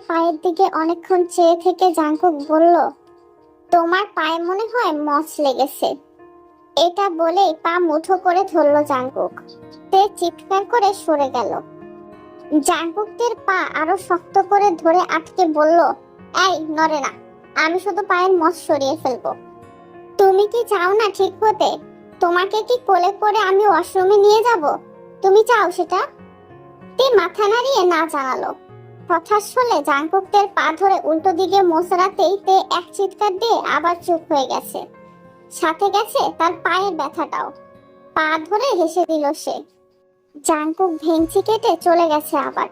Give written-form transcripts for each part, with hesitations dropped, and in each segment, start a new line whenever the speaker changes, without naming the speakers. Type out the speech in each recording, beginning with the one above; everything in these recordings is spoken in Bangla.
পায়ের দিকে অনেকক্ষণ চেয়ে থেকে জাংকুক বলল, তোমার পায়ে মনে হয় মচ লেগেছে। এটা বলেই পা মুঠো করে ধরল জাংকুক। তে চিৎকার করে সরে গেল। জাংকুকের পা আরো শক্ত করে ধরে আটকে বলল, এই নড়ে না, আমি শুধু পায়ের মচ সরিয়ে ফেলবো। তুমি কি চাও না ঠিক হতে? তোমাকে কি কোলে করে আমি ওয়াশরুমে নিয়ে যাব? তুমি চাও সেটা? তে মাথা নাড়িয়ে না জানালো। হঠাৎ শুনে জাংকুকের পা ধরে উল্টো দিকে মোছড়াতেই তে এক চিৎকার দিয়ে আবার চুপ হয়ে গেছে। সাথে গেছে তার পায়ের ব্যথাটাও। পা ধরে হেসে দিল সে। জাংকুক ভেঙচি কেটে চলে গেছে আবার।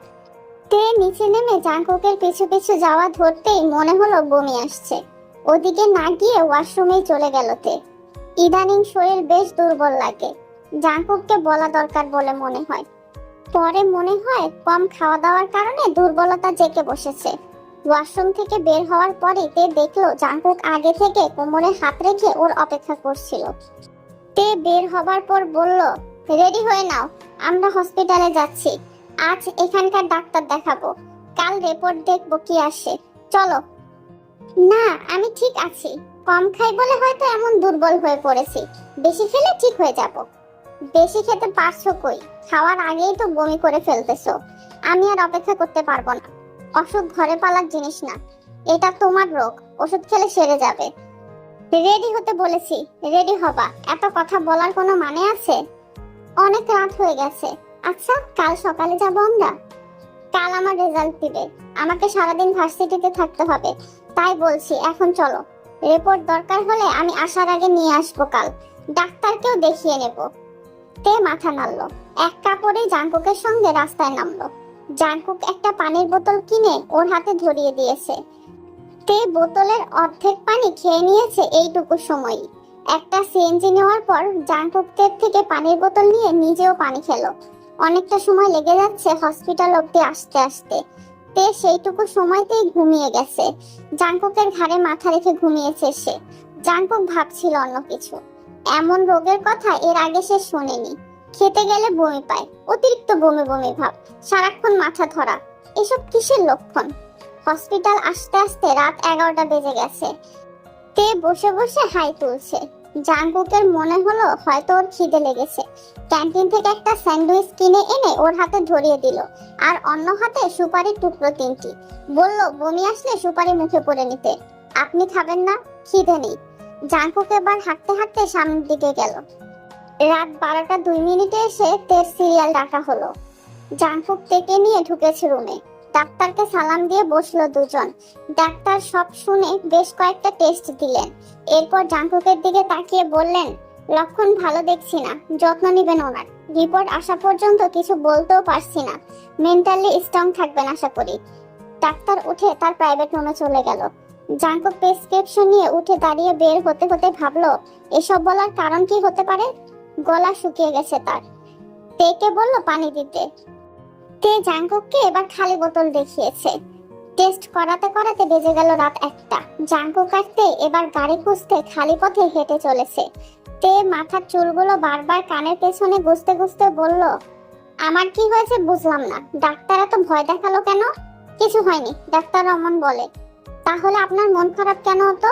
তে নিচে নেমে জাংকুকের পিছু পিছু যাওয়া ধরতেই মনে হলো বমি আসছে। ওদিকে না গিয়ে ওয়াশরুমেই চলে গেল তে। ইদানিং শরীর বেশ দুর্বল লাগে, জাংকুককে বলা দরকার বলে মনে হয়। পরে মনে হয় কম খাওয়া দাওয়ার কারণে দুর্বলতা জেঁকে বসেছে। ওয়াশরুম থেকে বের হওয়ার পরে তে দেখলো জাংকুক আগে থেকে কোমরে হাত রেখে ওর অপেক্ষা করছিল। তে বের হবার পর বলল, রেডি হয়ে নাও, আমরা হসপিটালে যাচ্ছি। আজ এখানকার ডাক্তার দেখাবো, কাল রিপোর্ট দেখবো কি আসে। চলো। না, আমি ঠিক আছি। কম খাই বলে হয়তো এমন দুর্বল হয়ে পড়েছি, বেশি খেলে ঠিক হয়ে যাব। বেশি খেতে পারছো কই? খাওয়ার আগেই তো বমি করে ফেলতেছো। আমি আর অপেক্ষা করতে পারবো না। অসুখ ঘরে পালার জিনিস না, এটা তোমার রোগ, ওষুধ খেলে সেরে যাবে। রেডি হতে বলেছি, রেডি হবা। এত কথা বলার কোনো মানে আছে? অনেক রাত হয়ে গেছে। আচ্ছা, কাল সকালে যাব আমরা? কাল আমার রেজাল্ট দিবে, আমাকে সারাদিন ভার্সিটিতে থাকতে হবে। তাই বলছি এখন চলো। রিপোর্ট দরকার হলে আমি আসার আগে নিয়ে আসবো কাল, ডাক্তারকেও দেখিয়ে নেব। তে মাথা নাড়ল। এক কাপড়ে জাংকুকের সঙ্গে রাস্তায় নামলো। জাংকুক একটা পানির বোতল কিনে ওর হাতে ধরিয়ে দিয়েছে। তে বোতলের অর্ধেক পানি খেয়ে নিয়েছে এইটুকু সময়ই। একটা সিএনজি নেওয়ার পর জাংকুকের থেকে পানির বোতল নিয়ে নিজেও পানি খেলো। অনেকটা সময় লেগে যাচ্ছে হসপিটাল অব্দি আসতে আসতে। তে সেইটুকু সময়তেই ঘুমিয়ে গেছে। জাংকুকের ঘাড়ে মাথা রেখে ঘুমিয়েছে সে। জাংকুক ভাবছিল অন্য কিছু। এমন রোগের কথা এর আগে সে শোনেনি। খেতে গেলে বমি পায়, অতিরিক্ত বমি বমি ভাব, সারাক্ষণ মাথা ধরা। এসব কিসের লক্ষণ? হসপিটাল আসতে আসতে রাত 11টা বেজে গেছে। তে বসে বসে হাই তুলছে। জাংকুকের মনে হলো হয়তো ওর খিদে লেগেছে। ক্যান্টিন থেকে একটা স্যান্ডউইচ কিনে এনে ওর হাতে ধরিয়ে দিল, আর অন্য হাতে সুপারির টুকরো 3টি। বলল বমি আসলে সুপারি মুখে পড়ে নিতে। আপনি খাবেন না? খিদে নেই। জাংকুক এবার হাঁটতে হাঁটতে সামনের দিকে গেল। রাত 12টা 2 মিনিটে এসে তের সিরিয়াল ডাকা হলো। জাংকুক তেকে নিয়ে ঢুকেছে রুমে। ডাক্তারকে সালাম দিয়ে বসলো দুজন। ডাক্তার সব শুনে বেশ কয়েকটা টেস্ট দিলেন। এরপর জাংকুকের দিকে তাকিয়ে বললেন, লক্ষণ ভালো দেখছি না, যত্ন নিবেন ওনার। রিপোর্ট আসা পর্যন্ত কিছু বলতেও পারছি না। মেন্টালি স্ট্রং থাকবেন আশা করি। ডাক্তার উঠে তার প্রাইভেট রুমে চলে গেল। জাংকুক প্রেসক্রিপশন নিয়ে উঠে দাঁড়িয়ে বের হতে হতে ভাবলো, এসব বলার কারণ কি হতে পারে? গলা শুকিয়ে গেছে তার। তেকে বলল পানি দিতে। তে জাংকুককে এবার খালি বোতল দেখিয়েছে। টেস্ট করাতে করাতে বেজে গেল রাত 1টা। জাংকুক আসতে এবার গাড়ি খুঁজতে খালি পথে হেঁটে চলেছে। তে মাথার চুলগুলো বারবার কানের পেছনে গুজতে গুজতে বলল, আমার কি হয়েছে বুঝলাম না, ডাক্তার এত ভয় দেখালো কেন? কিছু হয়নি, ডাক্তার রমন বলে। তাহলে আপনার মন খারাপ কেন হতো?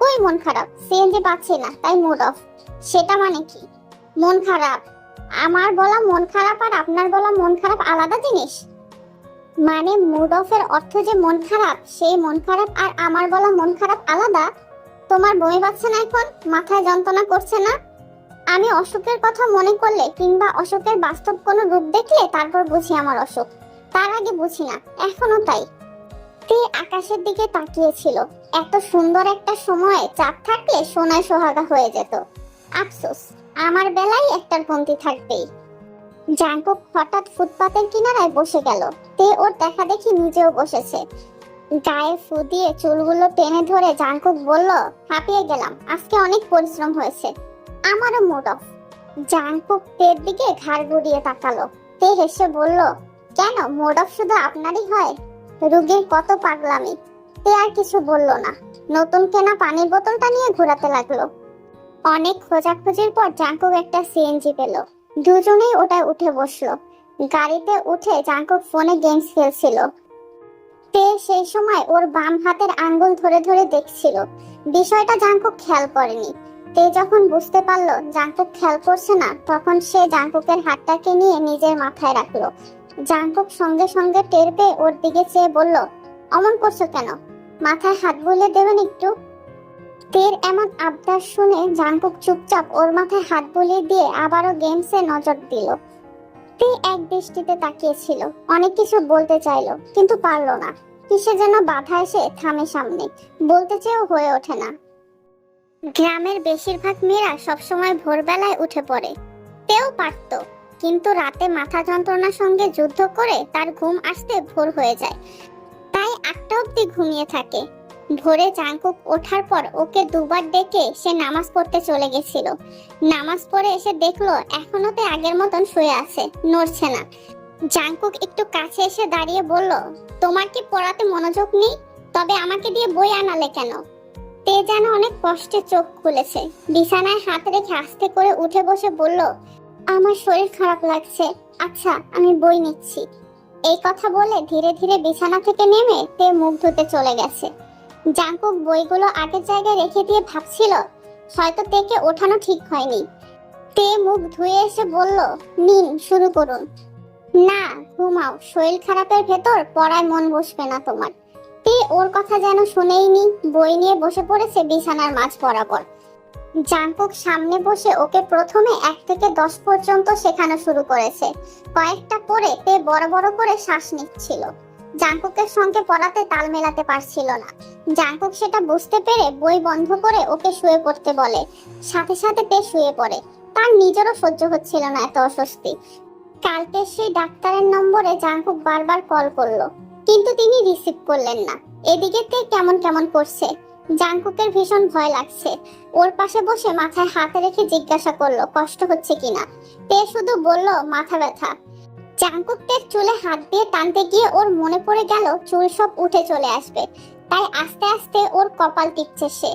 কই মন খারাপ? সিএনজি পাচ্ছি না তাই মুড অফ। সেটা মানে কি? মন খারাপ? আমার বলা মন খারাপ আর আপনার বলা মন খারাপ আলাদা জিনিস। মানে মুড অফের অর্থ যে মন খারাপ, সেই মন খারাপ আর আমার বলা মন খারাপ আলাদা। তোমার বমি পাচ্ছে না এখন? মাথায় যন্ত্রণা করছে না? আমি অসুখের কথা মনে করলে কিংবা অসুখের বাস্তব কোনো রূপ দেখলে তারপর বুঝি আমার অসুখ, তার আগে বুঝি না। এখনো তাই। তে আকাশের দিকে তাকিয়েছিল। এত সুন্দর একটা সময়ে চাঁদ থাকলে সোনায় সোহাগা হয়ে যেত। আফসোস, আমার বেলায় একটার কমতি থাকবেই। জাংকুক হঠাৎ ফুটপাতের কিনারায় বসে গেল। তে ওর দেখা দেখি নিজেও বসেছে। গায়ে ফু দিয়ে চুলগুলো টেনে ধরে জাংকুক বলল, হাঁপিয়ে গেলাম, আজকে অনেক পরিশ্রম হয়েছে। আমারও মুড অফ। জাংকুক তের দিকে ঘাড় ঘুরিয়ে তাকালো। তে হেসে বলল, কেন মুড অফ শুধু আপনারই হয়? রুগীর কত পাগলামি। তে আর কিছু বলল না। নতুন কেনা পানির বোতলটা নিয়ে ঘোরাতে লাগলো। অনেক খোঁজাখুঁজির পর জাংকুক একটা সিএনজি পেল। দুজনেই ওটায় উঠে বসলো। গাড়িতে উঠে জাংকুক ফোনে গেমস খেলছিল। তে সেই সময় ওর বাম হাতের আঙ্গুল ধরে ধরে দেখছিল। বিষয়টা জাংকুক খেয়াল করেনি। তে যখন বুঝতে পারলো জাংকুক খেয়াল করছে না, তখন সে জাংকুকের হাতটাকে নিয়ে নিজের মাথায় রাখলো। জাংকুক সঙ্গে সঙ্গে টের পেয়ে ওর দিকে চেয়ে বলল, অমন করছো কেন? মাথায় হাত বুলিয়ে দেবেন একটু। তের এমন আবদার শুনে জাংকুক চুপচাপ ওর মাথায় হাত বুলিয়ে দিয়ে আবারও গেমসে নজর দিল। তে এক দৃষ্টিতে তাকিয়েছিল, অনেক কিছু বলতে চাইলো কিন্তু পারলো না। কিসে যেন বাধা এসে থামে সামনে, বলতে চেয়েও হয়ে ওঠে না। গ্রামের বেশিরভাগ মেয়েরা সবসময় ভোরবেলায় উঠে পড়ে। তেও পারত, কিন্তু রাতে মাথা যন্ত্রণার সঙ্গে যুদ্ধ করে তার ঘুম আসতে ভোর হয়ে যায়, তাই 8টা অবধি ঘুমিয়ে থাকে। ভোরে জাংকুক ওঠার পর ওকে দুবার ডেকে সে নামাজ পড়তে চলে গেছিল। নামাজ পড়ে এসে দেখলো এখনো তে আগের মতন শুয়ে আছে, নড়ছে না। জাংকুক একটু কাছে এসে দাঁড়িয়ে বলল, তোমার কি পড়াতে মনোযোগ নেই? তবে আমাকে দিয়ে বই আনালে কেন? তে যেন অনেক কষ্টে চোখ খুলেছে। বিছানায় হাত রেখে আস্তে করে উঠে বসে বলল, আমার শরীর খারাপ লাগছে, আচ্ছা আমি বই নিচ্ছি। এই কথা বলে ধীরে ধীরে বিছানা থেকে নেমে তে মুখ ধুতে চলে গেছে। জাংকুক বইগুলো আগের জায়গায় রেখে দিয়ে ভাবছিল হয়তো তেকে ওঠানো ঠিক হয়নি। তে মুখ ধুয়ে এসে বলল, নিন শুরু করুন। না, ঘুমাও, শরীর খারাপের ভেতর পড়ায় মন বসবে না তোমার। তে ওর কথা যেন শুনেইনি, বই নিয়ে বসে পড়েছে বিছানার মাঝ বরাবর। জাংকুক সামনে বসে ওকে প্রথমে 1 থেকে 10 পর্যন্ত শেখানো শুরু করেছে। কয়েকটা পরে তে বড় বড় করে শ্বাস নিচ্ছিল। জাংকুকের সঙ্গে পড়াতে তাল মেলাতে পারছিল না। জাংকুক সেটা বুঝতে পেরে বই বন্ধ করে ওকে শুয়ে পড়তে বলে। সাথে সাথে তে শুয়ে পড়ে। তার নিজেরও সহ্য হচ্ছিল না এত অস্বস্তি। কালকে সেই ডাক্তারের নম্বরে জাংকুক বারবার কল করলো, কিন্তু তিনি রিসিভ করলেন না। এদিকে তে কেমন কেমন করছে। জাংকুকের ভীষণ ভয় লাগছে। ওর পাশে বসে মাথায় হাত রেখে জিজ্ঞাসা করলো কষ্ট হচ্ছে কিনা। তে শুধু বলল মাথা ব্যথা। জাংকুক তের চুলে হাত দিয়ে টানতে গিয়ে ওর মনে পড়ে গেল চুল সব উঠে চলে আসবে, তাই আস্তে আস্তে ওর কপাল টিপছে সে।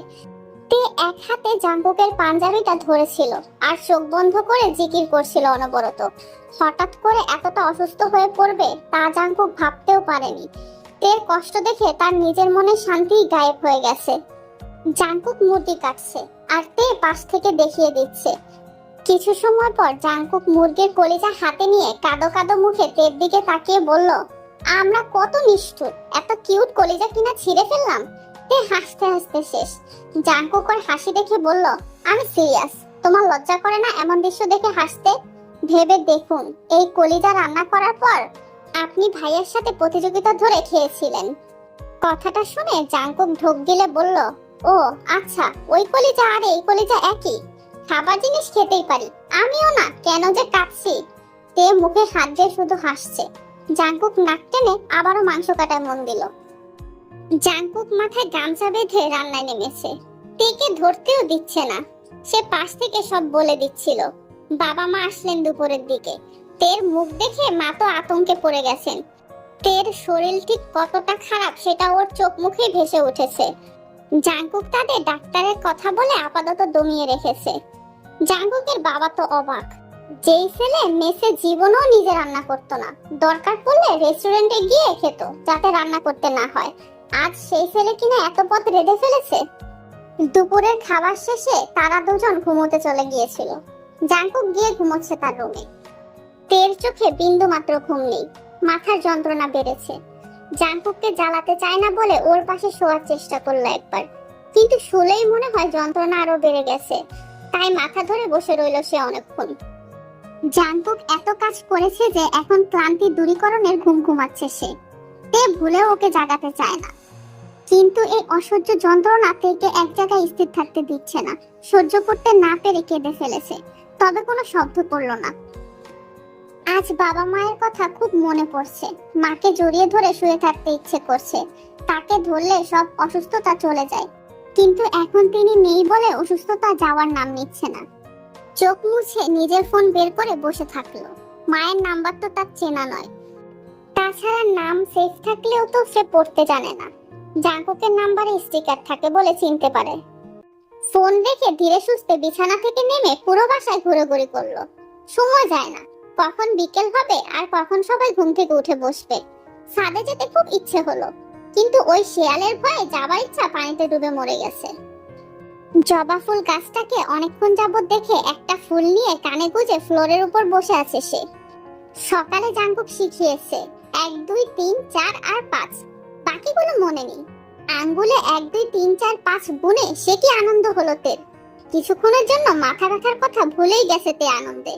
তে এক হাতে জাংকুকের পাঞ্জাবিটা ধরেছিল আর চোখ বন্ধ করে জিকির করছিল অনবরত। হঠাৎ করে এতটা অসুস্থ হয়ে পড়বে তা জাংকুক ভাবতেও পারেনি। তের কষ্ট দেখে তার নিজের মনে শান্তি গায়েব হয়ে গেছে। জাংকুক মুরগি কাটছে আর তে পাশ থেকে দেখিয়ে দিচ্ছে। কিছু সময় পর জাংকুক মুরগির কলিজা হাতে নিয়ে কাদো কাদো মুখে তের দিকে তাকিয়ে বলল, আমরা কত নিষ্ঠুর, এত কিউট কলিজা কিনা ছিঁড়ে ফেললাম। তে হাসতে হাসতে শেষ। জাংকুক ওর হাসি দেখে বলল, আমি সিরিয়াস, তোমার লজ্জা করে না এমন দৃশ্য দেখে হাসতে? ভেবে দেখুন, এই কলিজা রান্না করার পর আপনি ভাইয়ের সাথে প্রতিযোগিতা ধরে খেয়েছিলেন। কথাটা শুনে জাংকুক ঢোক গিলে বলল, ও আচ্ছা, ওই কলিজা আর এই কলিজা একই, খাবার জিনিস খেতেই পারি, আমিও না, কেন যে কাঁদছি। তে মুখে হাত দিয়ে শুধু হাসছে। জাংকুক নাক টেনে আবারও মাংস কাটায় মন দিল। জাংকুক মাথায় গামছা বেঁধে রান্নায় নেমেছে। তেকে ধরতেও দিচ্ছে না, সে পাশ থেকে সব বলে দিচ্ছিল। বাবা মা আসলেন দুপুরের দিকে। তের মুখ দেখে মা তো আতঙ্কে পড়ে গেছেন। তের শরীর ঠিক কতটা খারাপ সেটা ওর চোখ মুখে ভেসে উঠেছে। জাংকুক তাদের ডাক্তারের কথা বলে আপাতত দমিয়ে রেখেছে। জাংকুকের বাবা তো অবাক। যেই ছেলে মেসে জীবনও নিজে রান্না করতো না, দরকার পড়লে রেস্টুরেন্টে গিয়ে খেত যাতে রান্না করতে না হয়, আজ সেই ছেলে কিনা এত পথ রেঁধে ফেলেছে। দুপুরের খাবার শেষে তারা দুজন ঘুমোতে চলে গিয়েছিল। জাংকুক গিয়ে ঘুমোচ্ছে তার রুমে। তের চোখে বিন্দু মাত্র ঘুম নেই, মাথার যন্ত্রণা বেড়েছে। জাংকুককে জ্বালাতে চায় না বলে ওর পাশে শোয়ার চেষ্টা করলো একবার, কিন্তু শুলেই মনে হয় যন্ত্রণা আরো বেড়ে গেছে, তাই মাথা ধরে বসে রইল সে অনেকক্ষণ। জাংকুক এত কাজ করেছে যে এখন ক্লান্তি দূরীকরণের ঘুম ঘুমাচ্ছে সে। তে ভুলেও ওকে জাগাতে চায় না, কিন্তু এই অসহ্য যন্ত্রণা তেকে এক জায়গায় স্থির থাকতে দিচ্ছে না। সহ্য করতে না পেরে কেঁদে ফেলেছে, তবে কোনো শব্দ করলো না। আজ বাবা মায়ের কথা খুব মনে পড়ছে। মাকে জড়িয়ে ধরে শুয়ে থাকতে ইচ্ছে করছে, তাকে ধরলে সব অসুস্থতা চলে যায়, কিন্তু এখন তিনি নেই বলে অসুস্থতা যাওয়ার নাম নিচ্ছে না। চোখ মুছে নিজের ফোন বের করে বসে থাকলো। মায়ের নাম্বার তো তার চেনা নয়, তাছাড়া নাম সেভ থাকলেও তো সে পড়তে জানে না। জাংকুকের নাম্বারে স্টিকার থাকে বলে চিনতে পারে। ফোন রেখে ধীরে সুস্থে বিছানা থেকে নেমে পুরো বাসায় ঘোরাঘুরি করলো। সময় যায় না, কখন বিকেল হবে আর কখন সবাই ঘুম থেকে উঠে বসবে। ছাদে যেতে খুব ইচ্ছে হলো, কিন্তু ওই শিয়ালের ভয়ে যাবার ইচ্ছা পানিতে ডুবে মরে গেছে। জবা ফুল গাছটাকে অনেকক্ষণ যাবত দেখে একটা ফুল নিয়ে কানে গুজে ফ্লোরের উপর বসে আছে সে। সকালে জাঙ্কুক শিখিয়েছে 1 2 3 4 আর 5, বাকিগুলো মনে নেই। আঙ্গুলে 1 2 3 4 5 গুনে সে কি আনন্দ হলো তের। কিছুক্ষণের জন্য মাথা রাখার কথা ভুলেই গেছে তে আনন্দে।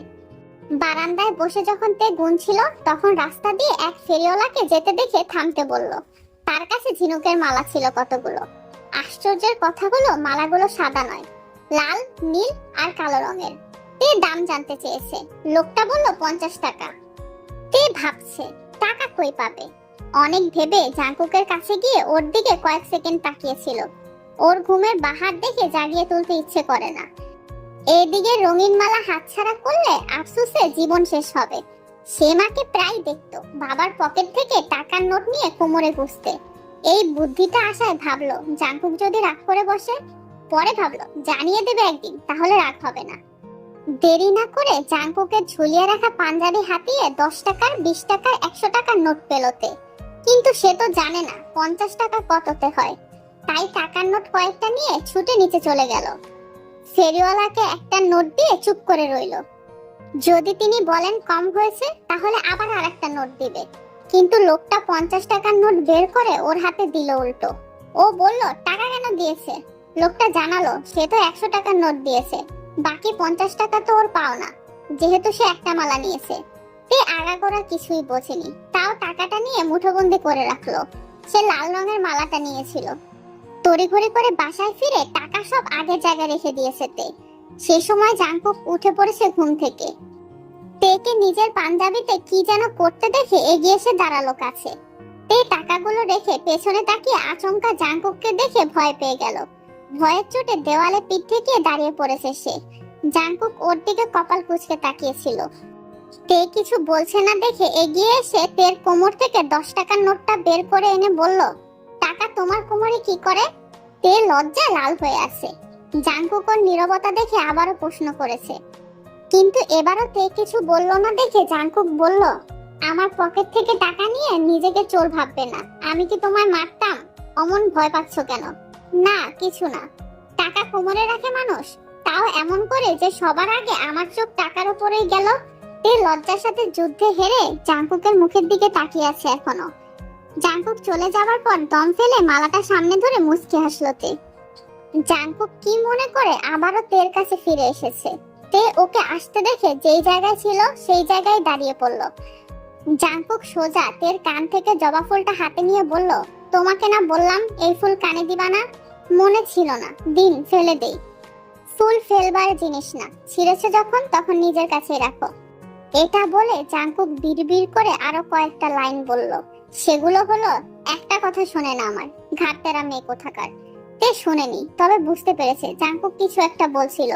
বারান্দায় বসে যখন তে গুনছিল তখন রাস্তা দিয়ে এক ফেরিওয়ালাকে যেতে দেখে থামতে বলল। তার কাছে ঝিনুকের মালা ছিল কতগুলো। আশ্চর্যের কথা হলো মালাগুলো সাদা নয়, লাল, নীল আর কালো রঙের। তে দাম জানতে চেয়েছে। লোকটা বলল 50 টাকা। তে ভাবছে টাকা কই পাবে। অনেক ভেবে জাঙ্কুকের কাছে গিয়ে ওর দিকে কয়েক সেকেন্ড তাকিয়েছিল। ওর ঘুমের বাহার দেখে জাগিয়ে তুলতে ইচ্ছে করে না। এদিকে রঙিন মালা হাতছাড়া করলে আফসোসে জীবন শেষ হবে। সে মাকে প্রায় দেখতো বাবার পকেট থেকে টাকার নোট নিয়ে কোমরে গুছতে। এই বুদ্ধিটা আসায় ভাবলো জাঙ্কুক যদি রাগ করে বসে। পরে ভাবলো জানিয়ে দেবে একদিন, তাহলে রাগ হবে না। দেরি না করে জাঙ্কুকের ঝুলিয়ে রাখা পাঞ্জাবি হাতিয়ে 10 টাকার, 20 টাকার, 100 টাকার নোট পেলোতে। কিন্তু সে তো জানে না 50 টাকা কততে হয়। তাই টাকার নোট কয়েকটা নিয়ে ছুটে নিচে চলে গেল। ফেরিওয়ালাকে একটা নোট দিয়ে চুপ করে রইল। যদি তিনি বলেন কম হয়েছে তাহলে আবার আরেকটা নোট দিবে। কিন্তু লোকটা 50 টাকার নোট বের করে ওর হাতে দিল উল্টো। ও বলল টাকা কেন দিয়েছে। লোকটা জানালো সে তো 100 টাকার নোট দিয়েছে, বাকি 50 টাকা তো ওর পাওনা, যেহেতু সে একটা মালা নিয়েছে। তে আগাগোড়া কিছুই বোঝেনি, তাও টাকাটা নিয়ে মুঠোবন্দি করে রাখলো। সে লাল রঙের মালাটা নিয়েছিল। তড়িঘড়ি করে বাসায় ফিরে টাকা সব আগের জায়গায় রেখে দিয়েছে তে। সে সময় জাঙ্কুক উঠে পড়েছে ঘুম থেকে। তেকে নিজের পাঞ্জাবিতে কি যেন করতে দেখে এগিয়ে এসে দাঁড়ালো কাছে। তে টাকাগুলো রেখে পেছনে তাকিয়ে আচমকা জাঙ্কুককে দেখে ভয় পেয়ে গেল। ভয়ের চোটে দেওয়ালে পিঠ ঠেকিয়ে দাঁড়িয়ে পড়েছে সে। জাঙ্কুক ওর দিকে কপাল কুঁচকে তাকিয়েছিল। তে কিছু বলছে না দেখে এগিয়ে এসে তের কোমর থেকে 10 টাকার নোটটা বের করে এনে বলল, টাকা তোমার কোমরে কি করে? তে লজ্জায় লাল হয়ে আছে। জাঙ্কুক ওর নীরবতা দেখে আবারও প্রশ্ন করেছে, কিন্তু এবারও তে কিছু বলল না দেখে জাঙ্কুক বলল, আমার পকেট থেকে টাকা নিয়ে নিজেকে চোর ভাববে না। আমি কি তোমায় মারতাম? অমন ভয় পাচ্ছ কেন? না কিছু না। টাকা কোমরে রাখে মানুষ, তাও এমন করে যে সবার আগে আমার চোখ টাকার উপরেই গেল। তে লজ্জার সাথে যুদ্ধে হেরে জাঙ্কুকের মুখের দিকে তাকিয়ে আছে এখনো। জাঙ্কুক চলে যাওয়ার পর দম ফেলে মালাটা সামনে ধরে মুচকি হাসলো তে। জাঙ্কুক কি মনে করে আবারও তের কাছে ফিরে এসেছে। তে ওকে আসতে দেখে যেই জায়গায় ছিল সেই জায়গায় দাঁড়িয়ে পড়ল। জাঙ্কুক সোজা তের কান থেকে জবা ফুলটা হাতে নিয়ে বলল, তোমাকে না বললাম এই ফুল কানে দিবা না? মনে ছিল না, দিন ফেলে দেই। ফুল ফেলবার জিনিস না, ছিঁড়েছে যখন তখন নিজের কাছে রাখো। এটা বলে জাঙ্কুক বিড়বিড় করে আরো কয়েকটা লাইন বলল। সেগুলো হলো, একটা কথা শোনে না আমার ঘাটতেরা মেয়ে কোথাকার। তে শুনেনি, তবে বুঝতে পেরেছে জাঙ্কুক কিছু একটা বলছিল।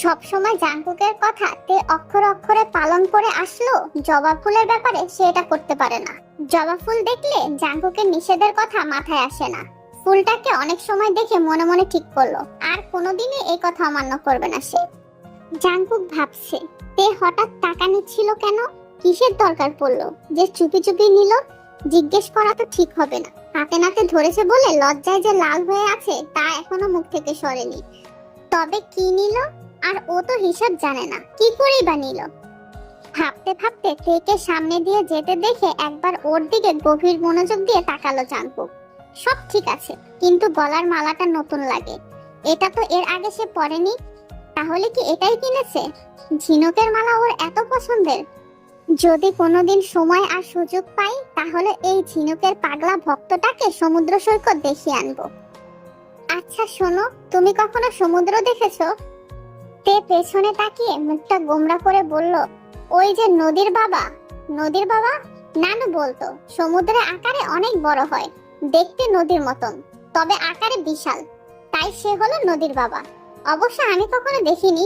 সব সময় জাঙ্কুকের কথা তে অক্ষরে অক্ষরে পালন করে আসলো, জবা ফুলের ব্যাপারে সে এটা করতে পারে না। জবা ফুল দেখলে জাঙ্কুকের নিষেধের কথা মাথায় আসে না। ফুলটাকে অনেক সময় দেখে মনে মনে ঠিক করলো আর কোনোদিনই এই কথা অমান্য করবে না সে। জাঙ্কুক ভাবছে তে হঠাৎ টাকা নিচ্ছিল কেন, কিসের দরকার পড়লো যে চুপি চুপি নিল। জিজ্ঞেস করা তো ঠিক হবে না। হাতে নাতে ধরেছে বলে লজ্জায় যে লাল হয়ে আছে তা এখনো মুখ থেকে সরেনি। তবে কি নিল? আর ও তো হিসাব জানে না, কি করেই বা নিল। ভাবতে ভাবতে তেকে সামনে দিয়ে যেতে দেখে একবার ওর দিকে গভীর মনোযোগ দিয়ে তাকালো জাঙ্কুক। সব ঠিক আছে, কিন্তু গলার মালাটা নতুন লাগে। এটা তো এর আগে সে পরেনি। তাহলে কি এটাই কিনেছে? ঝিনুকের মালা ওর এত পছন্দের। যদি কোনোদিন সময় আর সুযোগ পাই তাহলে এই ঝিনুকের পাগলা ভক্তটাকে সমুদ্র সৈকত দেখিয়ে আনবো। আচ্ছা শোনো, তুমি কখনো সমুদ্র দেখেছো? তে পেছনে তাকিয়ে মুখটা গোমড়া করে বলল, ওই যে নদীর বাবা। নদীর বাবা? নানু বলতো সমুদ্রের আকারে অনেক বড় হয়, দেখতে নদীর মতন, তবে আকারে বিশাল, তাই সে হলো নদীর বাবা। অবশ্য আমি কখনো দেখিনি,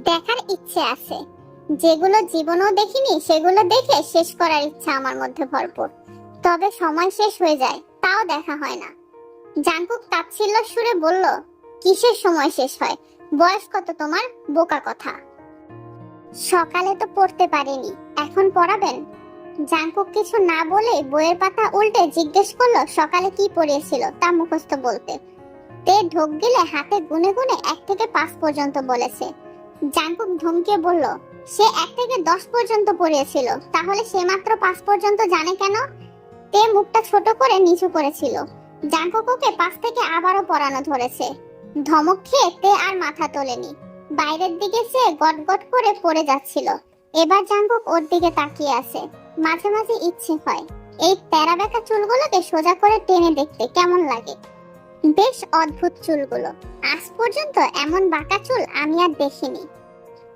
দেখার ইচ্ছে আছে। যেগুলো জীবনেও দেখিনি সেগুলো দেখে শেষ করার ইচ্ছা আমার মধ্যে ভরপুর, তবে সময় শেষ হয়ে যায়, তাও দেখা হয় না। জাঙ্কুক তাচ্ছিল্য সুরে বলল, কিসের সময় শেষ হয়? বয়স কত তোমার? বোকা কথা। সকালে তো পড়তে পারিনি, এখন পড়াবেন? জাংকুক কিছু না বলে বইয়ের পাতা উল্টে জিজ্ঞেস করলো সকালে কি পড়িয়েছিল তা মুখস্থ বলতে। তে ঢোক গিলে হাতে গুনে গুনে 1 থেকে 5 পর্যন্ত বলেছে। জাংকুক ধমকে বলল, সে 1 থেকে 10 পর্যন্ত পড়িয়েছিল, তাহলে সে মাত্র 5 পর্যন্ত জানে কেন? তে মুখটা ছোট করে নিচু করেছিল। জাংকুক ওকে 5 থেকে আবারও পড়ানো ধরেছে। ধমক খেয়ে তে আর মাথা তোলেনি, বাইরের দিকে সে গটগট করে পড়ে যাচ্ছিল। এবার জাংকুক ওর দিকে তাকিয়ে আছে। মাঝে মাঝে ইচ্ছে হয় এই তেরা বেঁকা চুলগুলোকে সোজা করে টেনে দেখতে কেমন লাগে। বেশ অদ্ভুত চুলগুলো, আজ পর্যন্ত এমন বাঁকা চুল আমি আর দেখিনি।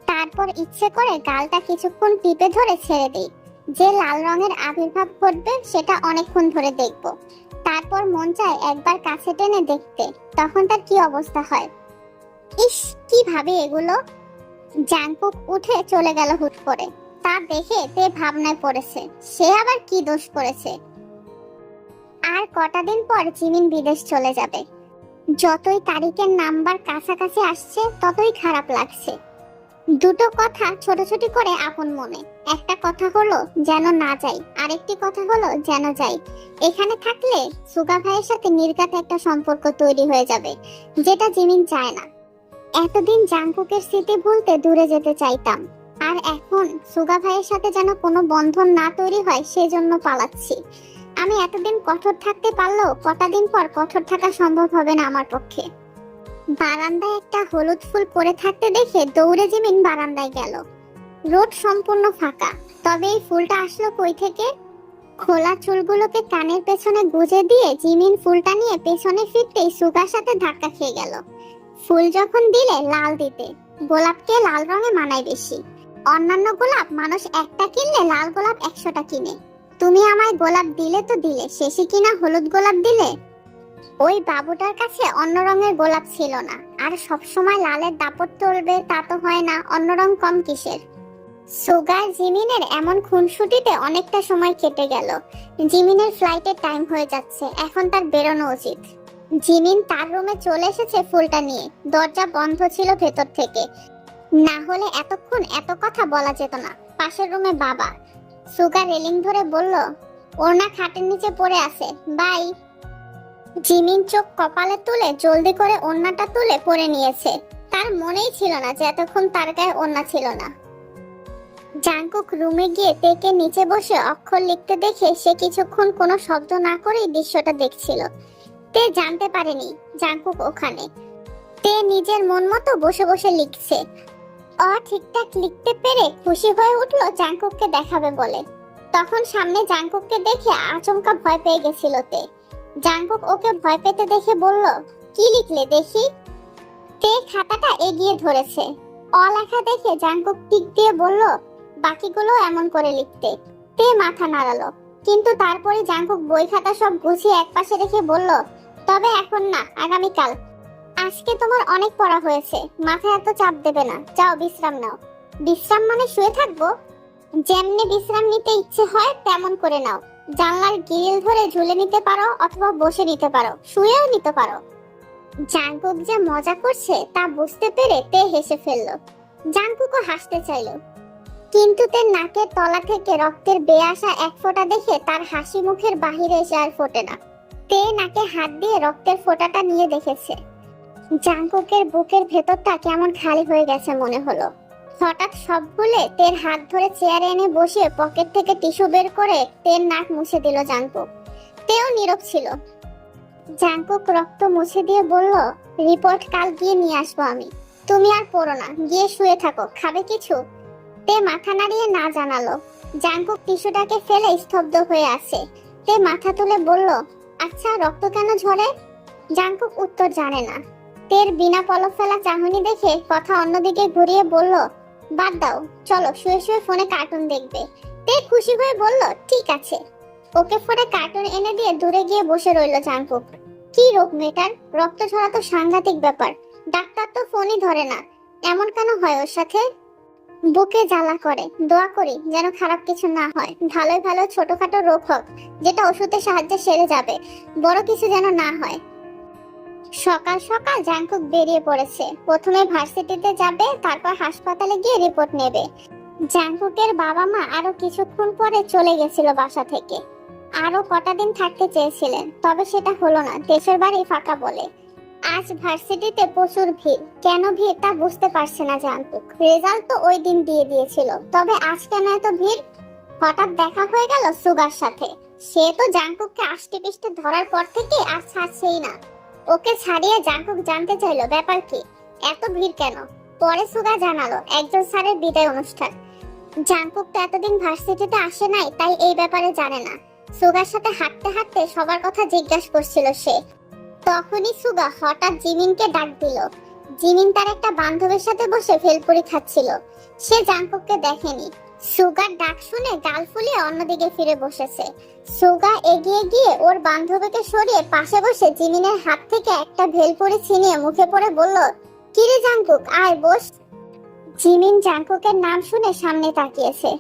তারপর ইচ্ছে করে গালটা কিছুক্ষণ টিপে ধরে ছেড়ে দেই, যে লাল রঙের আবির্ভাব ঘটবে সেটা অনেকক্ষণ ধরে দেখব। তারপর মন চায় একবার কাছে টেনে দেখতে, তখন তার কি অবস্থা হয়। ইস, কি ভাবে এগুলো। জাংকুক উঠে চলে গেল হুট করে। তা দেখে তে ভাবনায় পড়েছে, সে আবার কি দোষ করেছে। আর কটা দিন পর জিমিন বিদেশ চলে যাবে। যতই তারিখের নাম্বার কাছাকাছি আসছে ততই খারাপ লাগছে। দুটো কথা ছোট করে আপন মনে। একটা কথা হলো যেন না যাই, আরেকটি কথা হলো যেন যাই। এখানে থাকলে সুগা ভাইয়ের সাথে নির্ঘাত একটা সম্পর্ক তৈরি হয়ে যাবে, যেটা জিমিন চায় না। এতদিন জাংকুকের স্মৃতি ভুলতে দূরে যেতে চাইতাম, আর এখন সুগা ভাইয়ের সাথে যেন কোনো বন্ধন না তৈরি হয় সেজন্য পালাচ্ছি। আমি এতদিন কঠোর থাকতে পারলেও কটা দিন পর কঠোর থাকা সম্ভব হবে না আমার পক্ষে। বারান্দায় একটা হলুদ ফুল পড়ে থাকতে দেখে দৌড়ে জিমিন বারান্দায় গেল। রোড সম্পূর্ণ ফাঁকা, তবে এই ফুলটা আসলো কই থেকে? খোলা চুলগুলোকে কানের পেছনে গুজে দিয়ে জিমিন ফুলটা নিয়ে পেছনে ফিরতেই সুগার সাথে ধাক্কা খেয়ে গেল। ফুল যখন দিলে লাল দিতে, গোলাপকে লাল রঙে মানায় বেশি। অন্যান্য গোলাপ মানুষ একটা কিনলে লাল গোলাপ 100টা কিনে। তুমি আমায় গোলাপ দিলে তো দিলে, শেষে কিনা হলুদ গোলাপ দিলে। ওই বাবুটার কাছে অন্য রঙের গোলাপ ছিল না, আর সব সময় লালের দাপট চলবে তা তো হয় না, অন্য রং কম কিসের। সুগার জিমিনের এমন খুনসুটিতে অনেকটা সময় কেটে গেল। জিমিনের ফ্লাইটের টাইম হয়ে যাচ্ছে, এখন তার বেরোনো উচিত। জিমিন তার রুমে চলে এসেছে ফুলটা নিয়ে। দরজা বন্ধ ছিল ভেতর থেকে, না হলে এতক্ষণ এত কথা বলা যেত না। পাশের রুমে বাবা। সুগার রেলিং ধরে বলল, ওড়না খাটের নিচে পড়ে আছে, বাই। জিমিন চোখ কপালে তুলে জলদি করে ওড়নাটা তুলে পরে নিয়েছে। তার মনেই ছিল না যে এতক্ষণ তার গায়ে ওড়না ছিল না। জাংকুক রুমে গিয়ে তেকে নিচে বসে অক্ষর লিখতে দেখে সে কিছুক্ষণ কোনো শব্দ না করেই দৃশ্যটা দেখছিল। তে জানতে পারেনি জাংকুক ওখানে। তে নিজের মন মতো বসে বসে লিখছে। ঠিকঠাক লিখতে পেরে খুশি হয়ে উঠলো জাংকুককে দেখাবে বলে। তখন সামনে জাংকুককে দেখে আচমকা ভয় পেয়ে গেছিল তে। জাংকুক ওকে ভয় পেতে দেখে বলল, কি লিখলে দেখি। তে খাতাটা এগিয়ে ধরেছে। লেখা দেখে জাংকুক টিক দিয়ে বলল, বাকিগুলো এমন করে লিখতে। তে মাথা নাড়ালো, কিন্তু তারপরে জাংকুক বই খাতা সব গুছিয়ে একপাশে রেখে বলল, তবে এখন না, আগামীকাল। আজকে তোমার অনেক পড়া হয়েছে, মাথায় এত চাপ দেবে না, যাও বিশ্রাম নাও। বিশ্রাম মানে শুয়ে থাকবো? যেমনি বিশ্রাম নিতে ইচ্ছে হয় তেমন করে নাও। জানলার গ্রিল ধরে ঝুলে নিতে পারো, অথবা বসে নিতে পারো, শুয়েও নিতে পারো। জাংকুক যে মজা করছে তা বুঝতে পেরে তে হেসে ফেললো। জাংকুকও হাসতে চাইলো, কিন্তু তে নাকের তলা থেকে রক্তের বেয়ে আসা এক ফোঁটা দেখে তার হাসি মুখের বাহিরে এসে আর ফোটে না। তে নাকে হাত দিয়ে রক্তের ফোঁটাটা নিয়ে দেখেছে। জাংকুকের বুকের ভেতরটা কেমন খালি হয়ে গেছে মনে হলো। হঠাৎ সব ভুলে তের হাত ধরে চেয়ারে এনে বসে পকেট থেকে টিস্যু বের করে তের নাক মুছে দিল জাংকুক। তেও নীরব ছিল। জাংকুক রক্ত মুছে দিয়ে বলল, রিপোর্ট কাল গিয়ে নিয়ে আসবো আমি। তুমি আর পড়ো না, গিয়ে শুয়ে থাকো। খাবে কিছু? তে মাথা নাড়িয়ে না জানালো। জাংকুক টিস্যুটাকে ফেলে স্তব্ধ হয়ে আছে। তে মাথা তুলে বলল, আচ্ছা রক্ত কেন ঝরে? জাংকুক উত্তর জানে না। তের বিনা পলক ফেলা চাহনি দেখে কথা অন্যদিকে ঘুরিয়ে বলল, বাদ দাও, চলো শুয়ে শুয়ে ফোনে কার্টুন দেখবে। তে খুশি হয়ে বলল, ঠিক আছে। ওকে ফোনে কার্টুন এনে দিয়ে দূরে গিয়ে বসে রইল জাংকুক। কি রোগ মেটার? রক্ত ঝরা তো সাংঘাতিক ব্যাপার। ডাক্তার তো ফোনই ধরে না, এমন কেন হয় ওর সাথে? বুকে জ্বালা করে, দোয়া করি যেন খারাপ কিছু না হয়। ভালোই ভালো ছোটখাটো রোগ হোক, যেটা ওষুধের সাহায্যে সেরে যাবে, বড় কিছু যেন না হয়। সকাল সকাল জাংকুক বেরিয়ে পড়েছে। প্রথমে ভার্সিটিতে যাবে, তারপর হাসপাতালে গিয়ে রিপোর্ট নেবে। জাংকুকের বাবা মা আরো কিছুক্ষণ পরে চলে গেছিল বাসা থেকে। আরো কটা দিন থাকতে চেয়েছিলেন, তবে সেটা হলো না দেশের বাড়ি ফাঁকা বলে। আজ ভার্সিটিতে প্রচুর ভিড়। কেন ভিড় তা বুঝতে পারছে না জাংকুক। রেজাল্ট তো ওই দিন দিয়ে দিয়েছিল, তবে আজ কেন এত ভিড়? হঠাৎ দেখা হয়ে গেল সুগার সাথে। সে তো জাংকুককে আষ্টে পিষ্টে ধরার পর থেকে আর ছাড়ছেই না। ওকে ছাড়িয়ে জাংকুক জানতে চাইলো ব্যাপার কি, এত ভিড় কেন। পরে সুগা জানালো একজন স্যারের বিদায় অনুষ্ঠান। জাংকুক তো এতদিন ভার্সিটিতে আসে নাই, তাই এই ব্যাপারে জানে না। সুগার সাথে হাঁটতে হাঁটতে সবার কথা জিজ্ঞাসা করছিল সে। তখনই সুগা হঠাৎ জিমিনকে ডাক দিল। জিমিন তার একটা বান্ধবীর সাথে বসে ভেলপুরি খাচ্ছিল। সে জাংকুককে দেখেনি। সুগার ডাক শুনে গাল ফুলিয়ে অন্যদিকে ফিরে বসেছে। সুগা এগিয়ে গিয়ে ওর বান্ধবীকে সরিয়ে পাশে বসে জিমিনের হাত থেকে একটা ভেলপুরি ছিনিয়ে মুখে পড়ে বলল, কিরে জাংকুক, আয় বস। জিমিন জাংকুকের নাম শুনে সামনে তাকিয়েছে।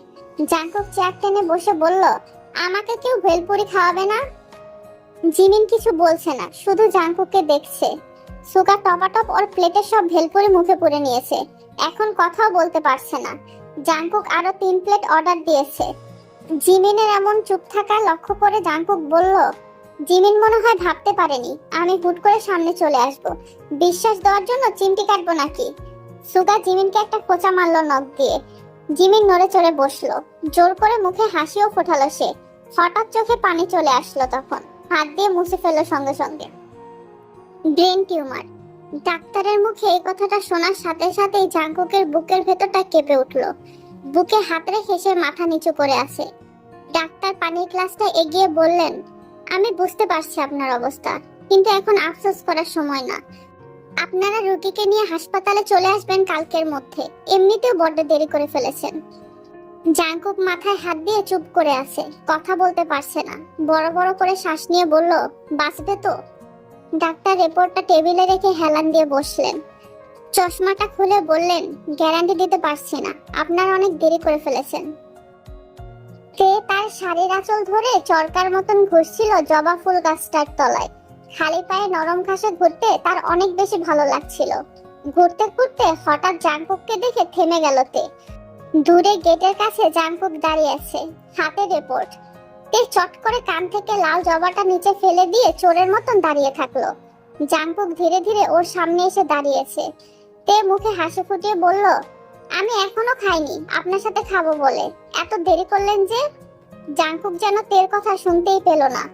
জাংকুক চেয়ার টেনে বসে বলল, আমাকে কেউ ভেলপুরি খাওয়াবে না? জিমিন কিছু বলছে না, শুধু জাংকুককে দেখছে। সুগা টপাটপ ওর প্লেটের সব ভেলপুরি মুখে পুরে নিয়েছে। এখন কথাও বলতে পারছে না। জাংকুক আরো 3 প্লেট অর্ডার দিয়েছে। জিমিনের এমন চুপ থাকা লক্ষ্য করে জাংকুক বলল, জিমিন মনে হয় ভাবতে পারেনি আমি হুট করে সামনে চলে আসব। বিশ্বাস দেওয়ার জন্য চিমটি কাটবো নাকি? সুগা জিমিনকে একটা খোঁচা মারলো নখ দিয়ে। জিমিন নড়ে চড়ে বসলো। জোর করে মুখে হাসিও ফোটালো সে। হঠাৎ চোখে পানি চলে আসলো, তখন হাত দিয়ে মুছে ফেললো সঙ্গে সঙ্গে। Brain tumour. ডাক্তারের মুখে এই কথাটা শোনার সাথে সাথেই জাংকুকের বুকের ভেতরটা কেঁপে উঠলো। বুকে হাত রেখে সে মাথা নিচু করে আছে। ডাক্তার পানির গ্লাসটা এগিয়ে বললেন, আমি বুঝতে পারছি আপনার অবস্থা, কিন্তু এখন আফসোস করার সময় না। আপনারা রোগীকে নিয়ে হাসপাতালে চলে আসবেন কালকের মধ্যে। এমনিতেও বড্ড দেরি করে ফেলেছেন। জাংকুক মাথায় হাত দিয়ে চুপ করে আছে, কথা বলতে পারছে না। বড় বড় করে শ্বাস নিয়ে বলল, বাঁচবে তো? ডাক্তার রিপোর্টটা টেবিলে রেখে হেলান দিয়ে বসলেন। চশমাটা খুলে বললেন, গ্যারান্টি দিতে পারছি না, আপনারা অনেক দেরি করে ফেলেছেন। তে তার শাড়ির আঁচল ধরে চরকার মতন ঘুরছিল জবা ফুল গাছটার তলায়। খালি পায়ে নরম ঘাসে ঘুরতে তার অনেক বেশি ভালো লাগছিল। ঘুরতে ঘুরতে হঠাৎ জাংকুককে দেখে থেমে গেল তে। দূরে গেটের কাছে জাংকুক দাঁড়িয়ে আছে, হাতে রিপোর্ট। তে চট করে কান থেকে লাল জবাটা নিচে ফেলে দিয়ে চোরের মতন দাঁড়িয়ে থাকলো। জাংকুক ধীরে ধীরে ওর সামনে এসে দাঁড়িয়েছে। তে মুখে হাসি ফুটিয়ে বলল, আমি এখনো খাইনি, আপনার সাথে খাবো বলে। এত দেরি করলেন যে? জাংকুক যেন তের কথা শুনতেই পেল না।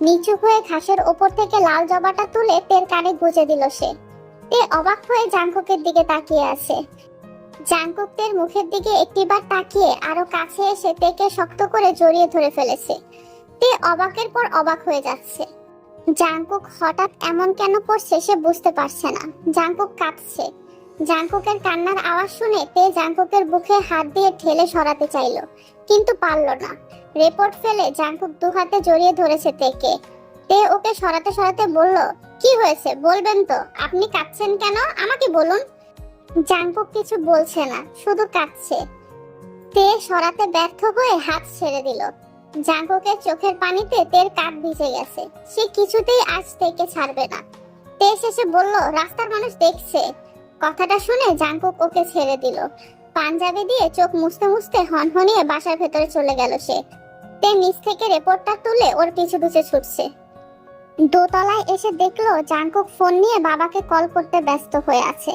নিচু হয়ে ঘাসের ওপর থেকে লাল জবাটা তুলে তের কানে গুজে দিল সে। তে অবাক হয়ে জাংকুকের দিকে তাকিয়ে আছে। জাংকুক তের মুখের দিকে একটিবার তাকিয়ে আরো কাছে এসে তেকে শক্ত করে জড়িয়ে ধরে ফেলেছে। তে অবাকের পর অবাক হয়ে যাচ্ছে। জাংকুক হঠাৎ এমন কেন করছে সে বুঝতে পারছে না। জাংকুক কাঁদছে। জাংকুকের কান্নার আওয়াজ শুনে তে জাংকুকের বুকে হাত দিয়ে ঠেলে সরাতে চাইলো, কিন্তু পারলো না। রিপোর্ট ফেলে জাংকুক দু হাতে জড়িয়ে ধরেছে তেকে। তে ওকে সরাতে সরাতে বলল, কি হয়েছে বলবেন তো? আপনি কাঁদছেন কেন, আমাকে বলুন। জাংকুক কিছু বলছে না, শুধু কাঁদছে। তে সরাতে ব্যর্থ হয়ে হাত ছেড়ে দিল। জাংকুকের চোখের পানিতে তের কাঁধ ভিজে গেছে। সে কিছুতেই আজ তেকে ছাড়বে না। তে শেষে বলল, রাস্তার মানুষ দেখছে। কথাটা শুনে জাংকুক ওকে ছেড়ে দিল। পাঞ্জাবি দিয়ে চোখ মুছতে মুছতে হনহনিয়ে বাসার ভেতরে চলে গেল সে। তে নিচ থেকে রিপোর্টটা তুলে ওর পিছু পিছু ছুটছে। দোতলায় এসে দেখলো জাংকুক ফোন নিয়ে বাবাকে কল করতে ব্যস্ত হয়ে আছে।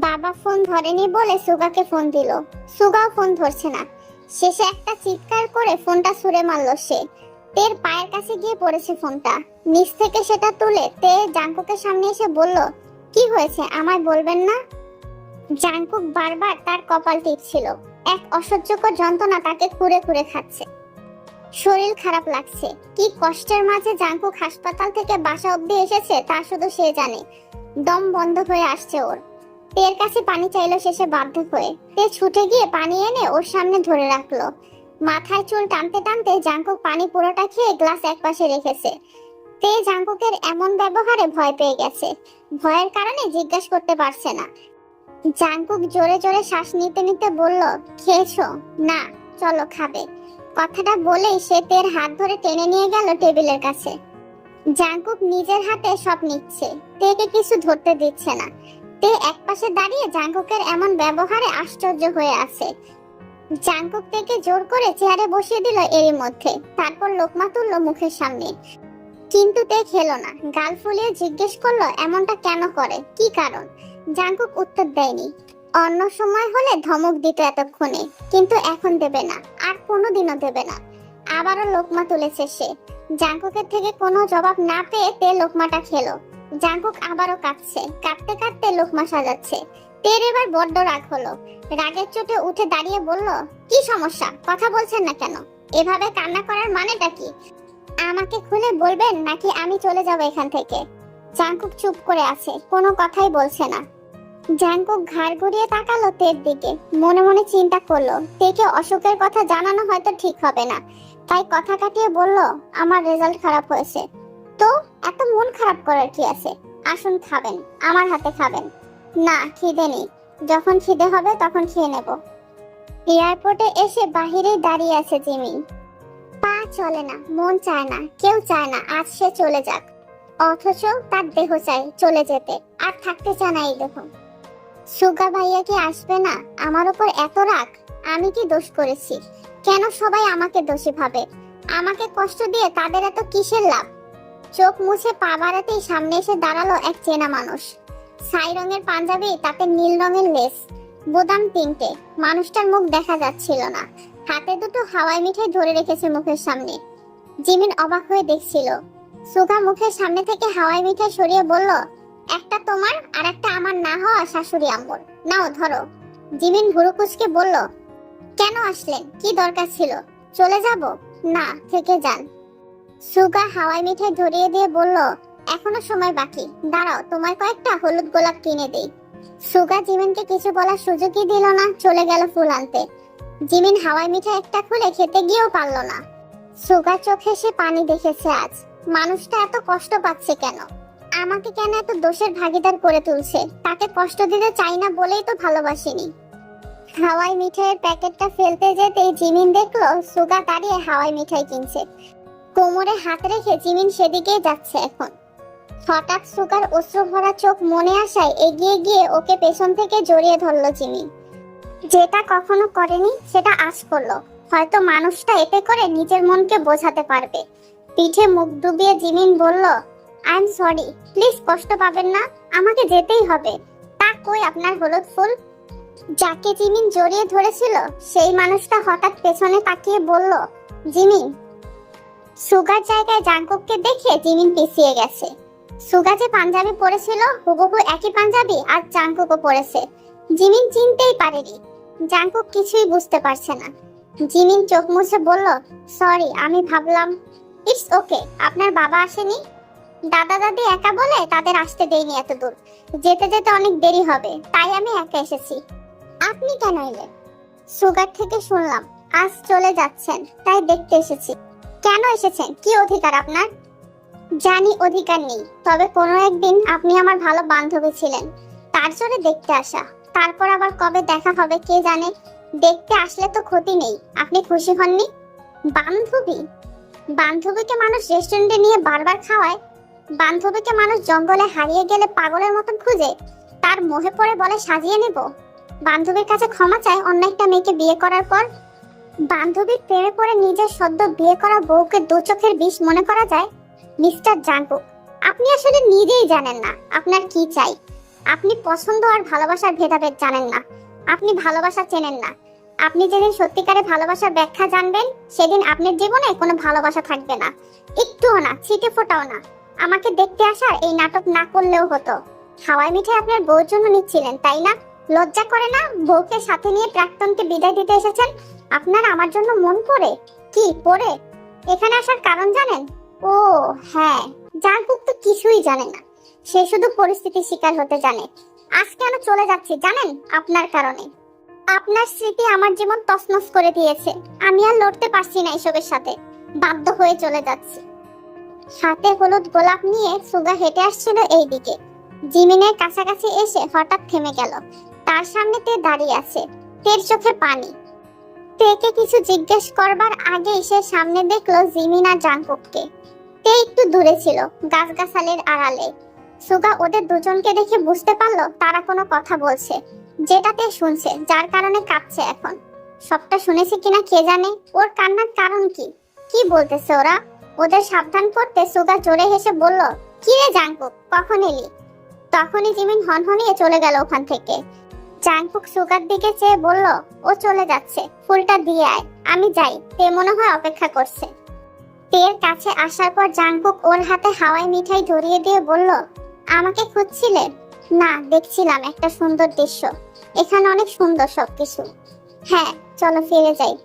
বাবা ফোন ধরেনি বলে সুগাকে ফোন দিল। সুগাও ফোন ধরছে না। শেষে একটা চিৎকার করে ফোনটা ছুঁড়ে মারলো সে। তের পায়ের কাছে গিয়ে পড়েছে ফোনটা। নিচ থেকে সেটা তুলে তে জাংকুকের সামনে এসে বলল, কি হয়েছে আমায় বলবেন না? জাংকুক বারবার তার কপাল টিপছিল। এক অসহ্যকর যন্ত্রণা তাকে কুরে কুরে খাচ্ছে। শরীর খারাপ লাগছে। কি কষ্টের মাঝে জাংকুক হাসপাতাল থেকে বাসা অবধি এসেছে তা শুধু সে জানে। দম বন্ধ হয়ে আসছে ওর। তের কাছে পানি চাইলো শেষে বাধ্য হয়ে। তে ছুটে গিয়ে পানি এনে ওর সামনে ধরে রাখলো। মাথায় চুল টানতে টানতে জাংকুক পানি পুরোটা খেয়ে গ্লাস একপাশে রেখেছে। তে জাংকুকের এমন ব্যবহারে ভয় পেয়ে গেছে। ভয়ের কারণে জিজ্ঞাসা করতে পারছে না। জাংকুক জোরে জোরে শ্বাস নিতে নিতে বলল, খেয়েছো? না, চলো খাবে। কথাটা বলেই সে তের হাত ধরে টেনে নিয়ে গেল টেবিলের কাছে। জাংকুক নিজের হাতে সব নিচ্ছে, তেকে কিছু ধরতে দিচ্ছে না। তে একপাশে দাঁড়িয়ে জাংকুকের এমন ব্যবহারে আশ্চর্য হয়ে আছে। জাংকুক থেকে জোর করে চেয়ারে বসিয়ে দিল এরই মধ্যে, তারপর লোকমা তুললো মুখের সামনে। কিন্তু তে খেলো না, গাল ফুলিয়ে জিজ্ঞেস করলো এমনটা কেন করে, কি কারণ। জাংকুক উত্তর দেয়নি। অন্য সময় হলে ধমক দিত এতক্ষণে, কিন্তু এখন দেবে না, আর কোনোদিনও দেবে না। আবারও লোকমা তুলেছে সে। জাংকুকের থেকে কোনো জবাব না পেয়ে তে লোকমাটা খেলো। জাংকুক আবারও কাঁদছে, কাঁদতে কাঁদতে লোকমা সাজাচ্ছে। তের এবার বড্ড রাগ হলো। রাগের চোটে উঠে দাঁড়িয়ে বলল, কি সমস্যা, কথা বলছেন না কেন? এভাবে কান্না করার মানেটা কি? আমাকে খুলে বলবেন নাকি আমি চলে যাব এখান থেকে? জাংকুক চুপ করে আছে, কোনো কথাই বলছে না। জাংকুক ঘাড় ঘুরিয়ে তাকালো তের দিকে, মনে মনে চিন্তা করলো তেকে অসুখের কথা জানানো হয়তো ঠিক হবে না, তাই কথা কাটিয়ে বলল, আমার রেজাল্ট খারাপ হয়েছে। তো এত মন খারাপ করার কি আছে? আসুন খাবেন, আমার হাতে খাবেন। না, খিদে নেই, যখন খিদে হবে তখন খেয়ে নেব। এয়ারপোর্টে এসে বাহিরেই দাঁড়িয়ে আছে জিমিন। পা চলে না, মন চায় না, কেউ চায় না আজ সে চলে যাক, অথচ তার দেহ চায় চলে যেতে, আর থাকতে চায় না এই দেহ। সুগা ভাইয়া কি আসবে না? আমার উপর এত রাগ, আমি কি দোষ করেছি? কেন সবাই আমাকে দোষী ভাবে? আমাকে কষ্ট দিয়ে তাদের এত কিসের লাভ? চোখ মুছে পা বাড়াতেই সামনে এসে দাঁড়ালো এক চেনা মানুষ। ছাই রঙের পাঞ্জাবি, তাতে নীল রঙের লেস, বোতাম 3টে। মানুষটার মুখ দেখা যাচ্ছিল না, হাতে দুটো হাওয়াই মিঠাই ধরে রেখেছে মুখের সামনে। জিমিন অবাক হয়ে দেখছিল। সুগা মুখের সামনে থেকে হাওয়াই মিঠাই সরিয়ে বলল, একটা তোমার আর একটা আমার না হওয়া শাশুড়ি আম্মুর, নাও ধরো। জিমিন ভুরু কুঁচকে বলল, কেন আসলেন, কি দরকার ছিল? চলে যাব? না, থেকে যান। সুগা হাওয়াই মিঠাই ধরিয়ে দিয়ে বলল, এখনো সময় বাকি, দাঁড়াও, তোমার কয়েকটা হলুদ গোলাপ কিনে দেই। সুগা জিমিনকে কিছু বলার সুযোগই দিল না, চলে গেল ফুল আনতে। জিমিন হাওয়াই মিঠাই একটা খুলে খেতে গিয়েও পারল না। সুগার চোখে সে পানি দেখেছে আজ। মানুষটা এত কষ্ট পাচ্ছে কেন? আমাকে কেন এত দোষের ভাগিদার করে তুলছে? তাকে কষ্ট দিতে চাই না বলেই তো ভালোবাসিনি। হাওয়াই মিঠাইয়ের প্যাকেটটা ফেলতে যেতেই জিমিন দেখলো সুগা দাঁড়িয়ে হাওয়াই মিঠাই কিনছে। কোমরে হাত রেখে জিমিন সেদিকেই যাচ্ছে এখন। হঠাৎ সুগার অশ্রু ভরা চোখ মনে আসায় এগিয়ে গিয়ে ওকে পেছন থেকে জড়িয়ে ধরলো জিমিন। যেটা কখনো করেনি সেটা আজ করলো। হয়তো মানুষটা এতে করে নিজের মনকে বোঝাতে পারবে। পিঠে মুখ ডুবিয়ে জিমিন বলল, আই এম সরি, প্লিজ কষ্ট পাবেন না, আমাকে যেতেই হবে। তা কই আপনার হলুদ ফুল? যাকে জিমিন জড়িয়ে ধরেছিল সেই মানুষটা হঠাৎ পেছনে তাকিয়ে বলল, জিমিন। সুগার জায়গায় জাংকুককে দেখে জিমিন পিছিয়ে গেছে। সুগা যে পাঞ্জাবি পরেছিল হুবহু একই পাঞ্জাবি আর জাংকুকও পরেছে। জিমিন চিনতেই পারেনি। জাংকুক কিছুই বুঝতে পারছে না। জিমিন চোখ মুছে বলল, সরি, আমি ভাবলাম। ইটস ওকে, আপনার বাবা আসেনি? দাদা দাদি একা বলে তাদের আসতে দেয়নি এত দূর, যেতে যেতে অনেক দেরি হবে, তাই আমি একা এসেছি। আপনি কেন এলেন? সুগার থেকে শুনলাম আজ চলে যাচ্ছেন, তাই দেখতে এসেছি। কেন এসেছেন? কি অধিকার আপনার? জানি অধিকার নেই, তবে কোনো একদিন আপনি আমার ভালো বান্ধবী ছিলেন, তার জন্য দেখতে আসা। তারপর আবার কবে দেখা হবে কে জানে। দেখতে আসলে তো ক্ষতি নেই, আপনি খুশি হননি? বান্ধবী? বান্ধবীকে মানুষ রেস্টুরেন্টে নিয়ে বারবার খাওয়ায়? বান্ধবীকে মানুষ জঙ্গলে হারিয়ে গেলে পাগলের মতন খুঁজে, তার মোহে পড়ে বলে সাজিয়ে নেব? বান্ধবীর কাছে ক্ষমা চায় অন্য একটা মেয়েকে বিয়ে করার পর? বান্ধবীর প্রেমে পড়ে নিজের সদ্য বিয়ে করা বউকে দু চোখের বিষ মনে করা যায়? মিস্টার জাংকুক, আপনি আসলে নিজেই জানেন না আপনার কি চাই। আপনি পছন্দ আর ভালোবাসার ভেদাভেদ জানেন না। আপনি ভালোবাসা চেনেন না। আপনি যেদিন সত্যিকারে ভালোবাসার ব্যাখ্যা জানবেন সেদিন আপনার জীবনে কোনো ভালোবাসা থাকবে না, একটুও না, ছিটে ফোটাও না। আমাকে দেখতে আসার এই নাটক না করলেও হতো। হাওয়াই মিঠাই আপনার বউর জন্য নিচ্ছিলেন, তাই না? লজ্জা করে না? বউকে সাথে নিয়ে প্রাক্তনকে বিদায় দিতে এসেছেন। আপনার আমার জন্য মন পড়ে? কি পড়ে? এখানে আসার কারণ জানেন? ও হ্যাঁ, জাংকুক তো কিছুই জানে না, সে শুধু পরিস্থিতির শিকার হতে জানে। আজ কেন চলে যাচ্ছি জানেন? আপনার কারণে। আপনার স্মৃতি আমার জীবন তছনছ করে দিয়েছে। আমি আর লড়তে পারছি না এসবের সাথে, বাধ্য হয়ে চলে যাচ্ছি। হাতে হলুদ গোলাপ নিয়ে সুগা হেঁটে আসছিল এই দিকে। জিমিনের কাছাকাছি এসে হঠাৎ থেমে গেল। তার সামনে তে দাঁড়িয়ে আছে, তের চোখে পানি। তেকে কিছু জিজ্ঞেস করবার আগেই সে সামনে দেখলো জিমিন আর জাংকুককে। তে একটু দূরে ছিল, গাছগাছালির আড়ালে। সুগা ওদের দুজনকে দেখে বুঝতে পারলো তারা কোনো কথা বলছে, যেটাতে শুনছে, যার কারণে কাঁপছে এখন। সবটা শুনেছে কিনা কে জানে। ওর কান্নার কারণ কি, কি বলতেছে ওরা? ওদের সাবধান করতে সুগা জোরে হেসে বলল, কি রে জাংকুক, কখন এলি? তখনই জিমিন হনহনিয়ে চলে গেল ওখান থেকে। জাংকুক সুগার দিকে চেয়ে বলল, ও চলে যাচ্ছে, ফুলটা দিয়ে আয়, আমি যাই, তে মনে হয় অপেক্ষা করছে। তের কাছে আসার পর জাংকুক ওর হাতে হাওয়াই মিঠাই ধরিয়ে দিয়ে বলল, আমাকে খুঁজছিলে? না, দেখছিলাম একটা সুন্দর দৃশ্য, এখানে অনেক সুন্দর সবকিছু। হ্যাঁ, চলো ফিরে যাই।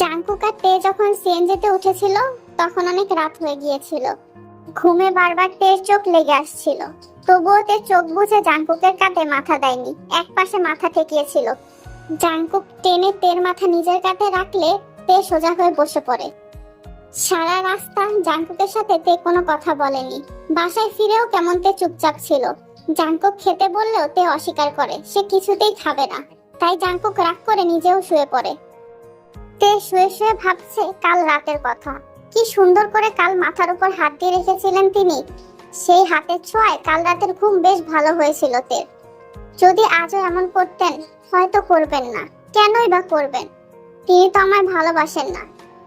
জাংকুক আর তে যখন সিএনজিতে উঠেছিল তখন অনেক রাত হয়ে গিয়েছিল। ঘুমে বারবার তের চোখ লেগে আসছিল, তবুও তে চোখ বুজে জাংকুকের কাঁধে মাথা দেয়নি, এক পাশে মাথা ঠেকিয়েছিল। জাংকুক টেনে তের মাথা নিজের কাঁধে রাখলে তে সোজা হয়ে বসে পড়ে। সারা রাস্তা জাংকুকের সাথে তে কোনো কথা বলেনি। বাসায় ফিরেও কেমন তে চুপচাপ ছিল। জাংকুক খেতে বললেও তে অস্বীকার করে, সে কিছুতেই খাবে না। তাই জাংকুক রাগ করে নিজেও শুয়ে পড়ে। তে শুয়ে শুয়ে ভাবছে কাল রাতের কথা। কি সুন্দর করে কাল মাথার উপর হাত দিয়ে রেখেছিলেন তিনি। সেই হাতের ছোঁয়ায় কাল রাতের ঘুম বেশ ভালো হয়েছিল তের। যদি আজও এমন করতেন, হয়তো করবেন না। কেনই বা করবেন? তিনি তো আমায় ভালোবাসেন না,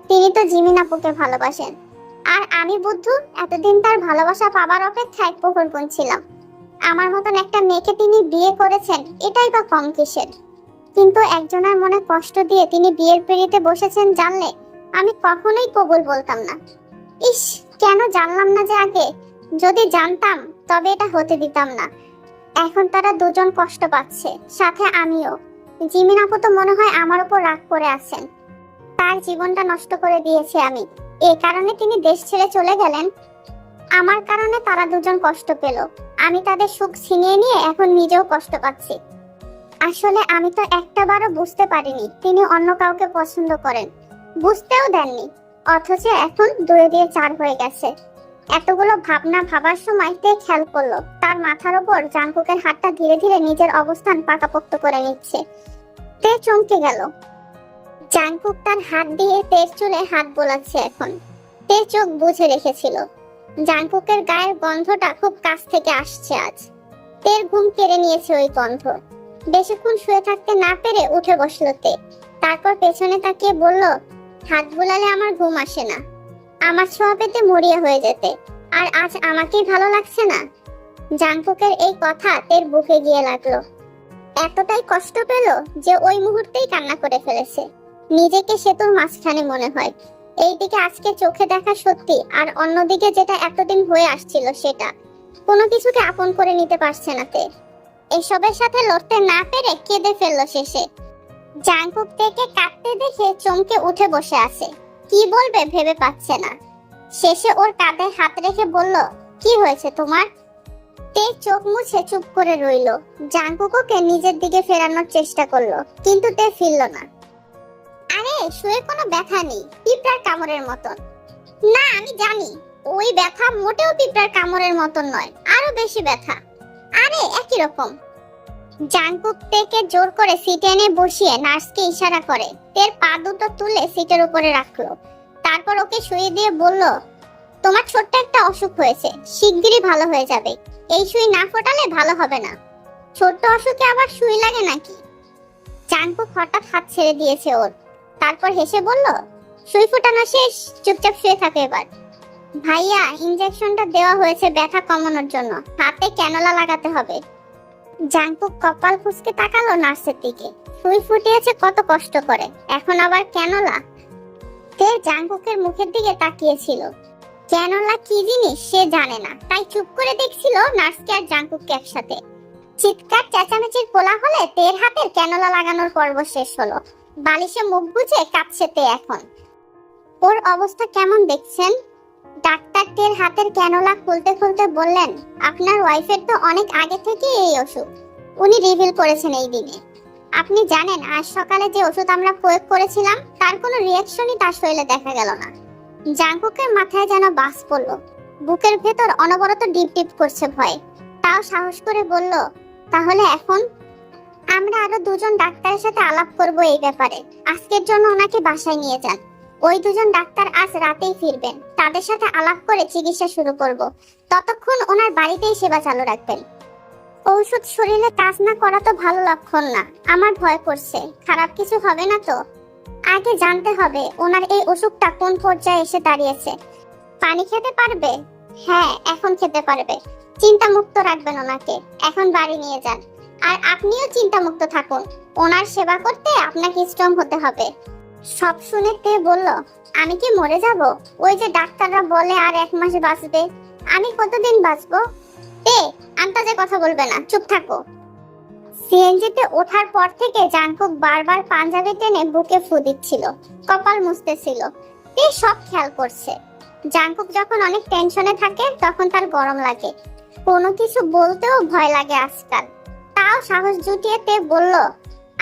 তিনি তো জিমিন আপুকে ভালোবাসেন। আর আমি বুদ্ধু, এতদিন তার ভালোবাসা পাবার অপেক্ষায় প্রহর গুনছিলাম। আমার মতন একটা মেয়েকে তিনি বিয়ে করেছেন, এটাই বা কম কিসের? কিন্তু একজনের মনে কষ্ট দিয়ে তিনি বিয়ের পিঁড়িতে বসেছেন জানলে আমি কখনোই কবুল বলতাম না। ইস, কেন জানলাম না যে আগে? যদি জানতাম তবে এটা হতে দিতাম না। এখন তারা দুজন কষ্ট পাচ্ছে, সাথে আমিও। জিমিন আপু তো মনে হয় আমার উপর রাগ করে আছেন। তার জীবনটা নষ্ট করে দিয়েছি আমি, এই কারণে তিনি দেশ ছেড়ে চলে গেলেন। আমার কারণে তারা দুজন কষ্ট পেল। আমি তাদের সুখ ছিনিয়ে নিয়ে এখন নিজেও কষ্ট পাচ্ছি। আসলে আমি তো একটাবারও বুঝতে পারিনি তিনি অন্য কাউকে পছন্দ করেন, বুঝতেও দেননি। অথচ এখন 2 দিয়ে 4 হয়ে গেছে। এতগুলো ভাবনা ভাবার সময় তে খেয়াল করলো তার মাথার উপর জাংকুকের হাতটা ধীরে ধীরে নিজের অবস্থান পাকাপোক্ত করে নিচ্ছে। তে চমকে গেল। জাংকুক তার হাত দিয়ে তের চুলে হাত বোলাচ্ছে এখন। তে চোখ বুজে রেখেছিল। জাংকুকের গায়ের গন্ধটা খুব কাছ থেকে আসছে আজ। তের ঘুম কেড়ে নিয়েছে ওই গন্ধ। বেশিক্ষণ শুয়ে থাকতে না পেরে উঠে বসলো তে। তারপর পেছনে তাকিয়ে বলল, হাত বুলালে আমার ঘুম আসে না, আমার ছোঁয়া পেতে মরিয়া হয়ে যেতে। আর আজ আমাকেই ভালো লাগছে না। জাংকুকের এই কথা তের বুকে গিয়ে লাগলো। এতটাই কষ্ট পেল যে ওই মুহূর্তেই কান্না করে ফেলেছে। নিজেকে সেতুর মাঝখানে মনে হয়। এইদিকে আজকে চোখে দেখা সত্যি, আর অন্যদিকে যেটা এতদিন হয়ে আসছিল সেটা। কোনো কিছুকে আপন করে নিতে পারছে না তে। এসবের সাথে লড়তে না পেরে কেঁদে ফেললো শেষে। জাংকুক থেকে কাঁদতে দেখে চমকে উঠে বসে আছে, কি বলবে ভেবে পাচ্ছে না। শেষে ওর কাঁধে হাত রেখে বলল, কি হয়েছে তোমার? তে চোখ মুছে চুপ করে রইল। জাংকুককে নিজের দিকে ফেরানোর চেষ্টা করলো, কিন্তু তে ফিরল না। আরে শুয়ে কোনো ব্যথা নেই, পিঁপড়ার কামড়ের মতন। না, আমি জানি ওই ব্যথা মোটেও পিঁপড়ার কামড়ের মতন নয়, আরো বেশি ব্যথা। আরে একই রকম। জাংকুক তেকে জোর করে সিটে এনে বসিয়ে নার্সকে ইশারা করে তের পা দুটো তুলে সিটের উপরে রাখলো। তারপর ওকে শুয়ে দিয়ে বলল, তোমার ছোট্ট একটা অসুখ হয়েছে, শিগগিরই ভালো হয়ে যাবে। এই সুই না ফোটালে ভালো হবে না। ছোট্ট অসুখে আবার সুই লাগে নাকি? জাংকুক হঠাৎ হাত ছেড়ে দিয়েছে ওর। তারপর হেসে বলল, সুই ফোটানো শেষ, চুপচাপ শুয়ে থাকে এবার। ভাইয়া, ইনজেকশনটা দেওয়া হয়েছে ব্যথা কমানোর জন্য, হাতে ক্যানোলা লাগাতে হবে। জাংকুক কপাল কুঁচকে তাকালো নার্সের দিকে। সুই ফুটিয়েছে কত কষ্ট করে, এখন আবার ক্যানোলা? তে জাংকুকের মুখের দিকে তাকিয়েছিল। ক্যানোলা কি জিনিস সে জানে না, তাই চুপ করে দেখছিল নার্সকে আর জাংকুককে একসাথে। চিৎকার চেঁচামেচির কোলাহলে তের হাতের ক্যানোলা লাগানোর পর্ব শেষ হলো। বালিশে মুখ গুজে কাঁপছে তে এখন। ওর অবস্থা কেমন দেখছেন? ডাক্তার তের হাতের ক্যানোলা খুলতে খুলতে বললেন, আপনার ওয়াইফের তো অনেক আগে থেকে এই অসুখ, উনি রিভিল করেছেন এই দিনে। আপনি জানেন আজ সকালে যে ওষুধ আমরা প্রয়োগ করেছিলাম তার কোনো রিঅ্যাকশনই তার শরীরে দেখা গেল না। জাংকুকের মাথায় যেন বাস পড়লো, বুকের ভেতর অনবরত ডিপ ডিপ করছে ভয়। তাও সাহস করে বলল, তাহলে এখন আমরা আরো 2 জন ডাক্তারের সাথে আলাপ করব এই ব্যাপারে। আজকের জন্য ওনাকে বাসায় নিয়ে যান। ওই 2 জন ডাক্তার আজ রাতেই ফিরবেন, তাদের সাথে আলাপ করে চিকিৎসা শুরু করব। ততক্ষণ ওনার বাড়িতেই সেবা চালু রাখবেন। ঔষধ শরীরে কাজ না করা তো ভালো লক্ষণ না। আমার ভয় করছে, খারাপ কিছু হবে না তো? আগে জানতে হবে ওনার এই অসুখটা কোন পর্যায়ে এসে দাঁড়িয়েছে। পানি খেতে পারবে? হ্যাঁ, এখন খেতে পারবে। চিন্তা মুক্ত রাখবেন ওনাকে, এখন বাড়ি নিয়ে যান। আর আপনিও চিন্তা মুক্ত থাকুন। ওনার সেবা করতে আপনাকে স্ট্রং হতে হবে। সব শুনে তে বলল, আমি কি মরে যাব? ওই যে ডাক্তাররা বলে আর 1 মাস বাঁচবে, আমি কতদিন বাঁচবো? তে আন্তাজে কথা বলবে না, চুপ থাকো। সিএনজিতে ওঠার পর থেকে জাংকুক বারবার পাঞ্জাবি টেনে বুকে ফু দিচ্ছিল, কপাল মুছতেছিল। তে সব খেয়াল করছে। জাংকুক যখন অনেক টেনশনে থাকে তখন তার গরম লাগে, কোনো কিছু বলতেও ভয় লাগে আজকাল। তাও সাহস জুটিয়ে তে বলল,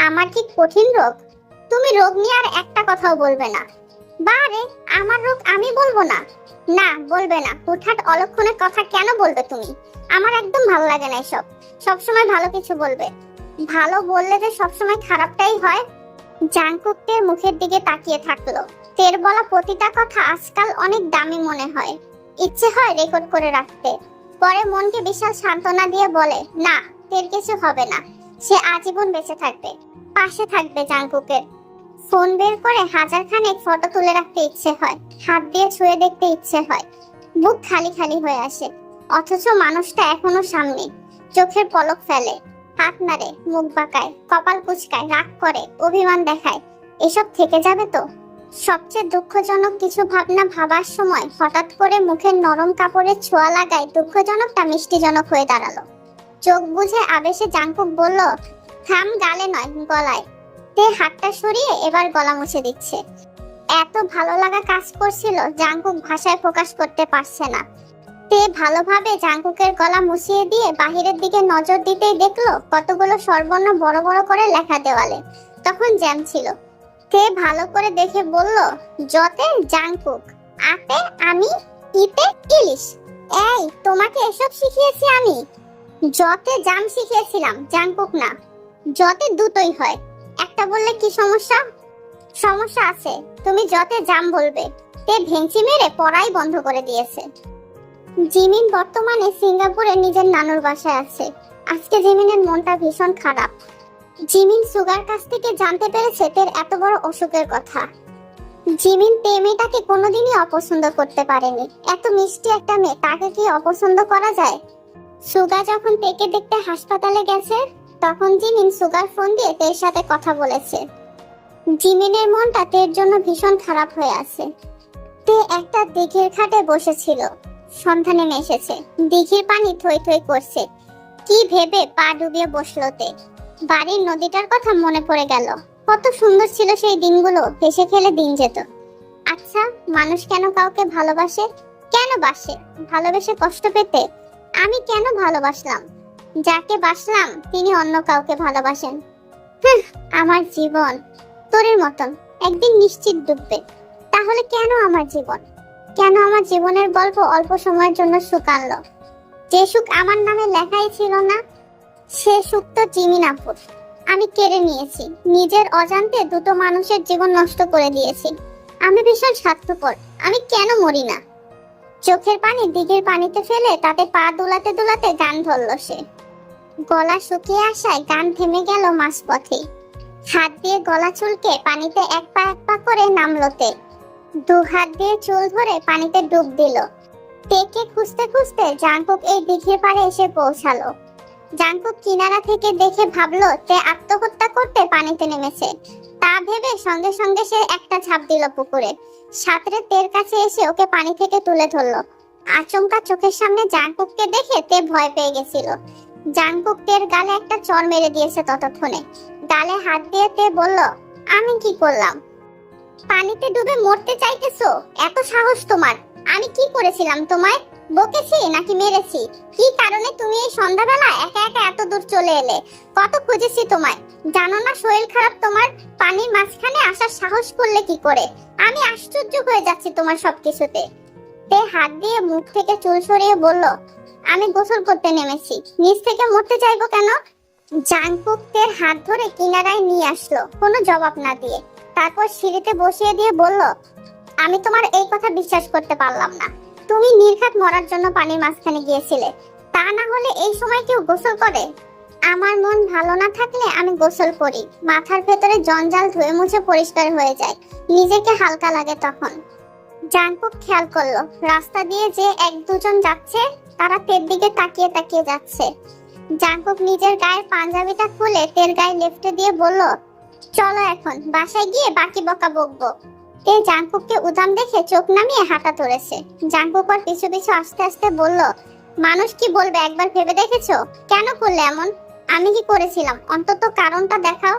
আমার কি কঠিন রোগ? তুমি রোগ নিয়ে আর একটা কথাও বলবে না। বারে, আমার রোগ আমি বলবো না? না, বলবে না। হুটহাট অলক্ষণের কথা কেন বলবে তুমি? আমার একদম ভালো লাগে না এসব। সবসময় ভালো কিছু বলবে। ভালো বললে যে সবসময় খারাপটাই হয়। জাংকুক তের মুখের দিকে তাকিয়ে থাকলো। তের বলা প্রতিটা কথা আজকাল অনেক দামি মনে হয়। ইচ্ছে হয় রেকর্ড করে রাখতে। পরে মনকে বিশাল সান্ত্বনা দিয়ে বলে, না, তের কিছু হবে না। সে আজীবন বেঁচে থাকবে, পাশে থাকবে জাংকুকের। ফোন বের করে 1000 খানেক ফটো তুলে রাখতে ইচ্ছে হয়, হাত দিয়ে ছুঁয়ে দেখতে ইচ্ছে হয়। বুক খালি খালি হয়ে আসে, অথচ মানুষটা এখনো সামনে। চোখের পলক ফেলে, হাত নাড়ে, মুখ বাঁকায়, কপাল কুঁচকায়, রাগ করে, অভিমান দেখায়। এসব থেকে যাবে তো? সবচেয়ে দুঃখজনক কিছু ভাবনা ভাবার সময় হঠাৎ করে মুখের নরম কাপড়ের ছোঁয়া লাগায় দুঃখজনকটা মিষ্টিজনক হয়ে দাঁড়ালো। চোখ বুঝে আবেশে জাংকুক বলল, থাম, গালে নয়, গলায়। তে হাতটা সরিয়ে এবার গলা মুছে দিচ্ছে। এত ভালো লাগা কাজ করছিল, জাংকুক ভাষায় প্রকাশ করতে পারছে না। তে ভালোভাবে জাংকুকের গলা মুছিয়ে দিয়ে বাহিরের দিকে নজর দিতেই দেখলো কতগুলো স্বরবর্ণ বড় বড় করে লেখা দেওয়ালে। তখন জ্যাম ছিল। তে ভালো করে দেখে বলল, জতে জাংকুক, আতে আমি, ইতে ইলিশ। এই, তোমাকে এসব শিখিয়েছি আমি? জতে জাম শিখিয়েছিলাম, জাংকুক না। জতে দুটোই হয়, একটা বললে কি সমস্যা? সমস্যা আছে, তুমি জতে জাম বলবে। তে ভেঙচি মেরে পড়াই বন্ধ করে দিয়েছে। জিমিন বর্তমানে সিঙ্গাপুরে নিজের নানুর বাসায় আছে। আজকে জিমিনের মনটা ভীষণ খারাপ। জিমিন সুগার কাছ থেকে জানতে পেরেছে তের এত বড় অসুখের কথা। জিমিন তে মেয়েটাকে কোনোদিনই অপছন্দ করতে পারেনি। এত মিষ্টি একটা মেয়ে, তাকে কি অপছন্দ করা যায়? সুগা যখন তেকে দেখতে হাসপাতালে গেছে তখন জিমিন সুগার ফোন দিয়ে তের সাথে কথা বলেছে। জিমিনের মনটা তের জন্য ভীষণ খারাপ হয়ে আছে। তে একটা দিঘির ঘাটে বসেছিল। সন্ধ্যা নেমে এসেছে, দিঘির পানি থই থই করছে। কি ভেবে পা ডুবিয়ে বসলো তে। বাড়ির নদীটার কথা মনে পড়ে গেল। কত সুন্দর ছিল সেই দিনগুলো, হেসে খেলে দিন যেত। আচ্ছা, মানুষ কেন কাউকে ভালোবাসে? কেন বাসে? ভালোবেসে কষ্ট পেতে? আমি কেন ভালোবাসলাম? যাকে বাসলাম তিনি অন্য কাউকে ভালোবাসেন। আমার জীবন তোরের মতন একদিন নিশ্চিত ডুববে। তাহলে কেন আমার জীবন? কেন আমার জীবনের গল্প অল্প সময়ের জন্য সুখ আনলো? যে সুখ আমার নামে লেখাই ছিল না, সে সুখ তো জিমিন আপুর। আমি কেড়ে নিয়েছি, নিজের অজান্তে দুটো মানুষের জীবন নষ্ট করে দিয়েছি। আমি ভীষণ স্বার্থপর। আমি কেন মরি না? চোখের পানি দিঘির পানিতে ফেলে তাতে পা দুলাতে দুলাতে গান ধরলো সে। গলা শুকিয়ে আসায় গান থেমে গেল মাঝপথে। হাত দিয়ে গলা চুলকে পানিতে এক পা করে নামলো তে। 2 হাত দিয়ে চুল ধরে পানিতে ডুব দিল। তেকে খুঁজতে খুঁজতে জাংকুক এই দিঘির পাড়ে এসে পৌঁছালো। জাংকুক কিনারা থেকে দেখে ভাবলো তে আত্মহত্যা করতে পানিতে নেমেছে। তা ভেবে সঙ্গে সঙ্গে সে একটা ঝাঁপ দিল পুকুরে। সাঁতরে তের কাছে এসে ওকে পানি থেকে তুলে ধরলো। আচমকা চোখের সামনে জাংকুককে দেখে তে ভয় পেয়ে গেছিল। জাংকুক তের গালে একটা চড় মেরে দিয়েছে ততক্ষণে। গালে হাত দিয়ে তে বলল, আমি কি করলাম? পানিতে ডুবে মরতে চাইতেছো? এত সাহস তোমার? আমি কি করেছিলাম তোমায়? বকেছি নাকি মেরেছি? কি কারণে তুমি এই সন্ধ্যাবেলা একা একা এত দূর চলে এলে? কত খুঁজেছি তোমায়, জানো না শরীর খারাপ তোমার? পানির মাঝখানে আসার সাহস করলে কি করে? আমি আশ্চর্য হয়ে যাচ্ছি তোমার সবকিছুতে। তে হাত দিয়ে মুখ থেকে চুল সরিয়ে বলল, আমি গোসল করতে নেমেছি, নিচ থেকে মরতে চাইবো কেন? জাংকুক তের হাত ধরে কিনারায় নিয়ে আসলো কোনো জবাব না দিয়ে। তারপর সিঁড়িতে বসিয়ে দিয়ে বলল, আমি তোমার এই কথা বিশ্বাস করতে পারলাম না। তুমি নির্ঘাত মরার জন্য পানির মাঝখানে গিয়েছিলে, তা তা না হলে এই সময় কেউ গোসল করে? আমার মন ভালো না থাকলে আমি গোসল করি, মাথার ভেতরে জঞ্জাল ধুয়ে মুছে পরিষ্কার হয়ে যায়, নিজেকে হালকা লাগে তখন। জাঙ্কুক খেয়াল করলো রাস্তা দিয়ে যে এক দুজন যাচ্ছে, তারা তের দিকে তাকিয়ে তাকিয়ে যাচ্ছে। জাঙ্কুক নিজের গায়ের পাঞ্জাবিটা খুলে তের গায়ে লেফটে দিয়ে বলল, চলো এখন বাসায় গিয়ে বাকি বকা বকবো। তে জাঙ্কুককে উদাম দেখে চোখ নামিয়ে হাঁটা ধরেছে। জাঙ্কুক ওর পিছু পিছু আস্তে আস্তে বলল, মানুষ কি বলবে একবার ভেবে দেখেছো? কেন করলে এমন? আমি কি করেছিলাম? অন্তত কারণটা দেখাও।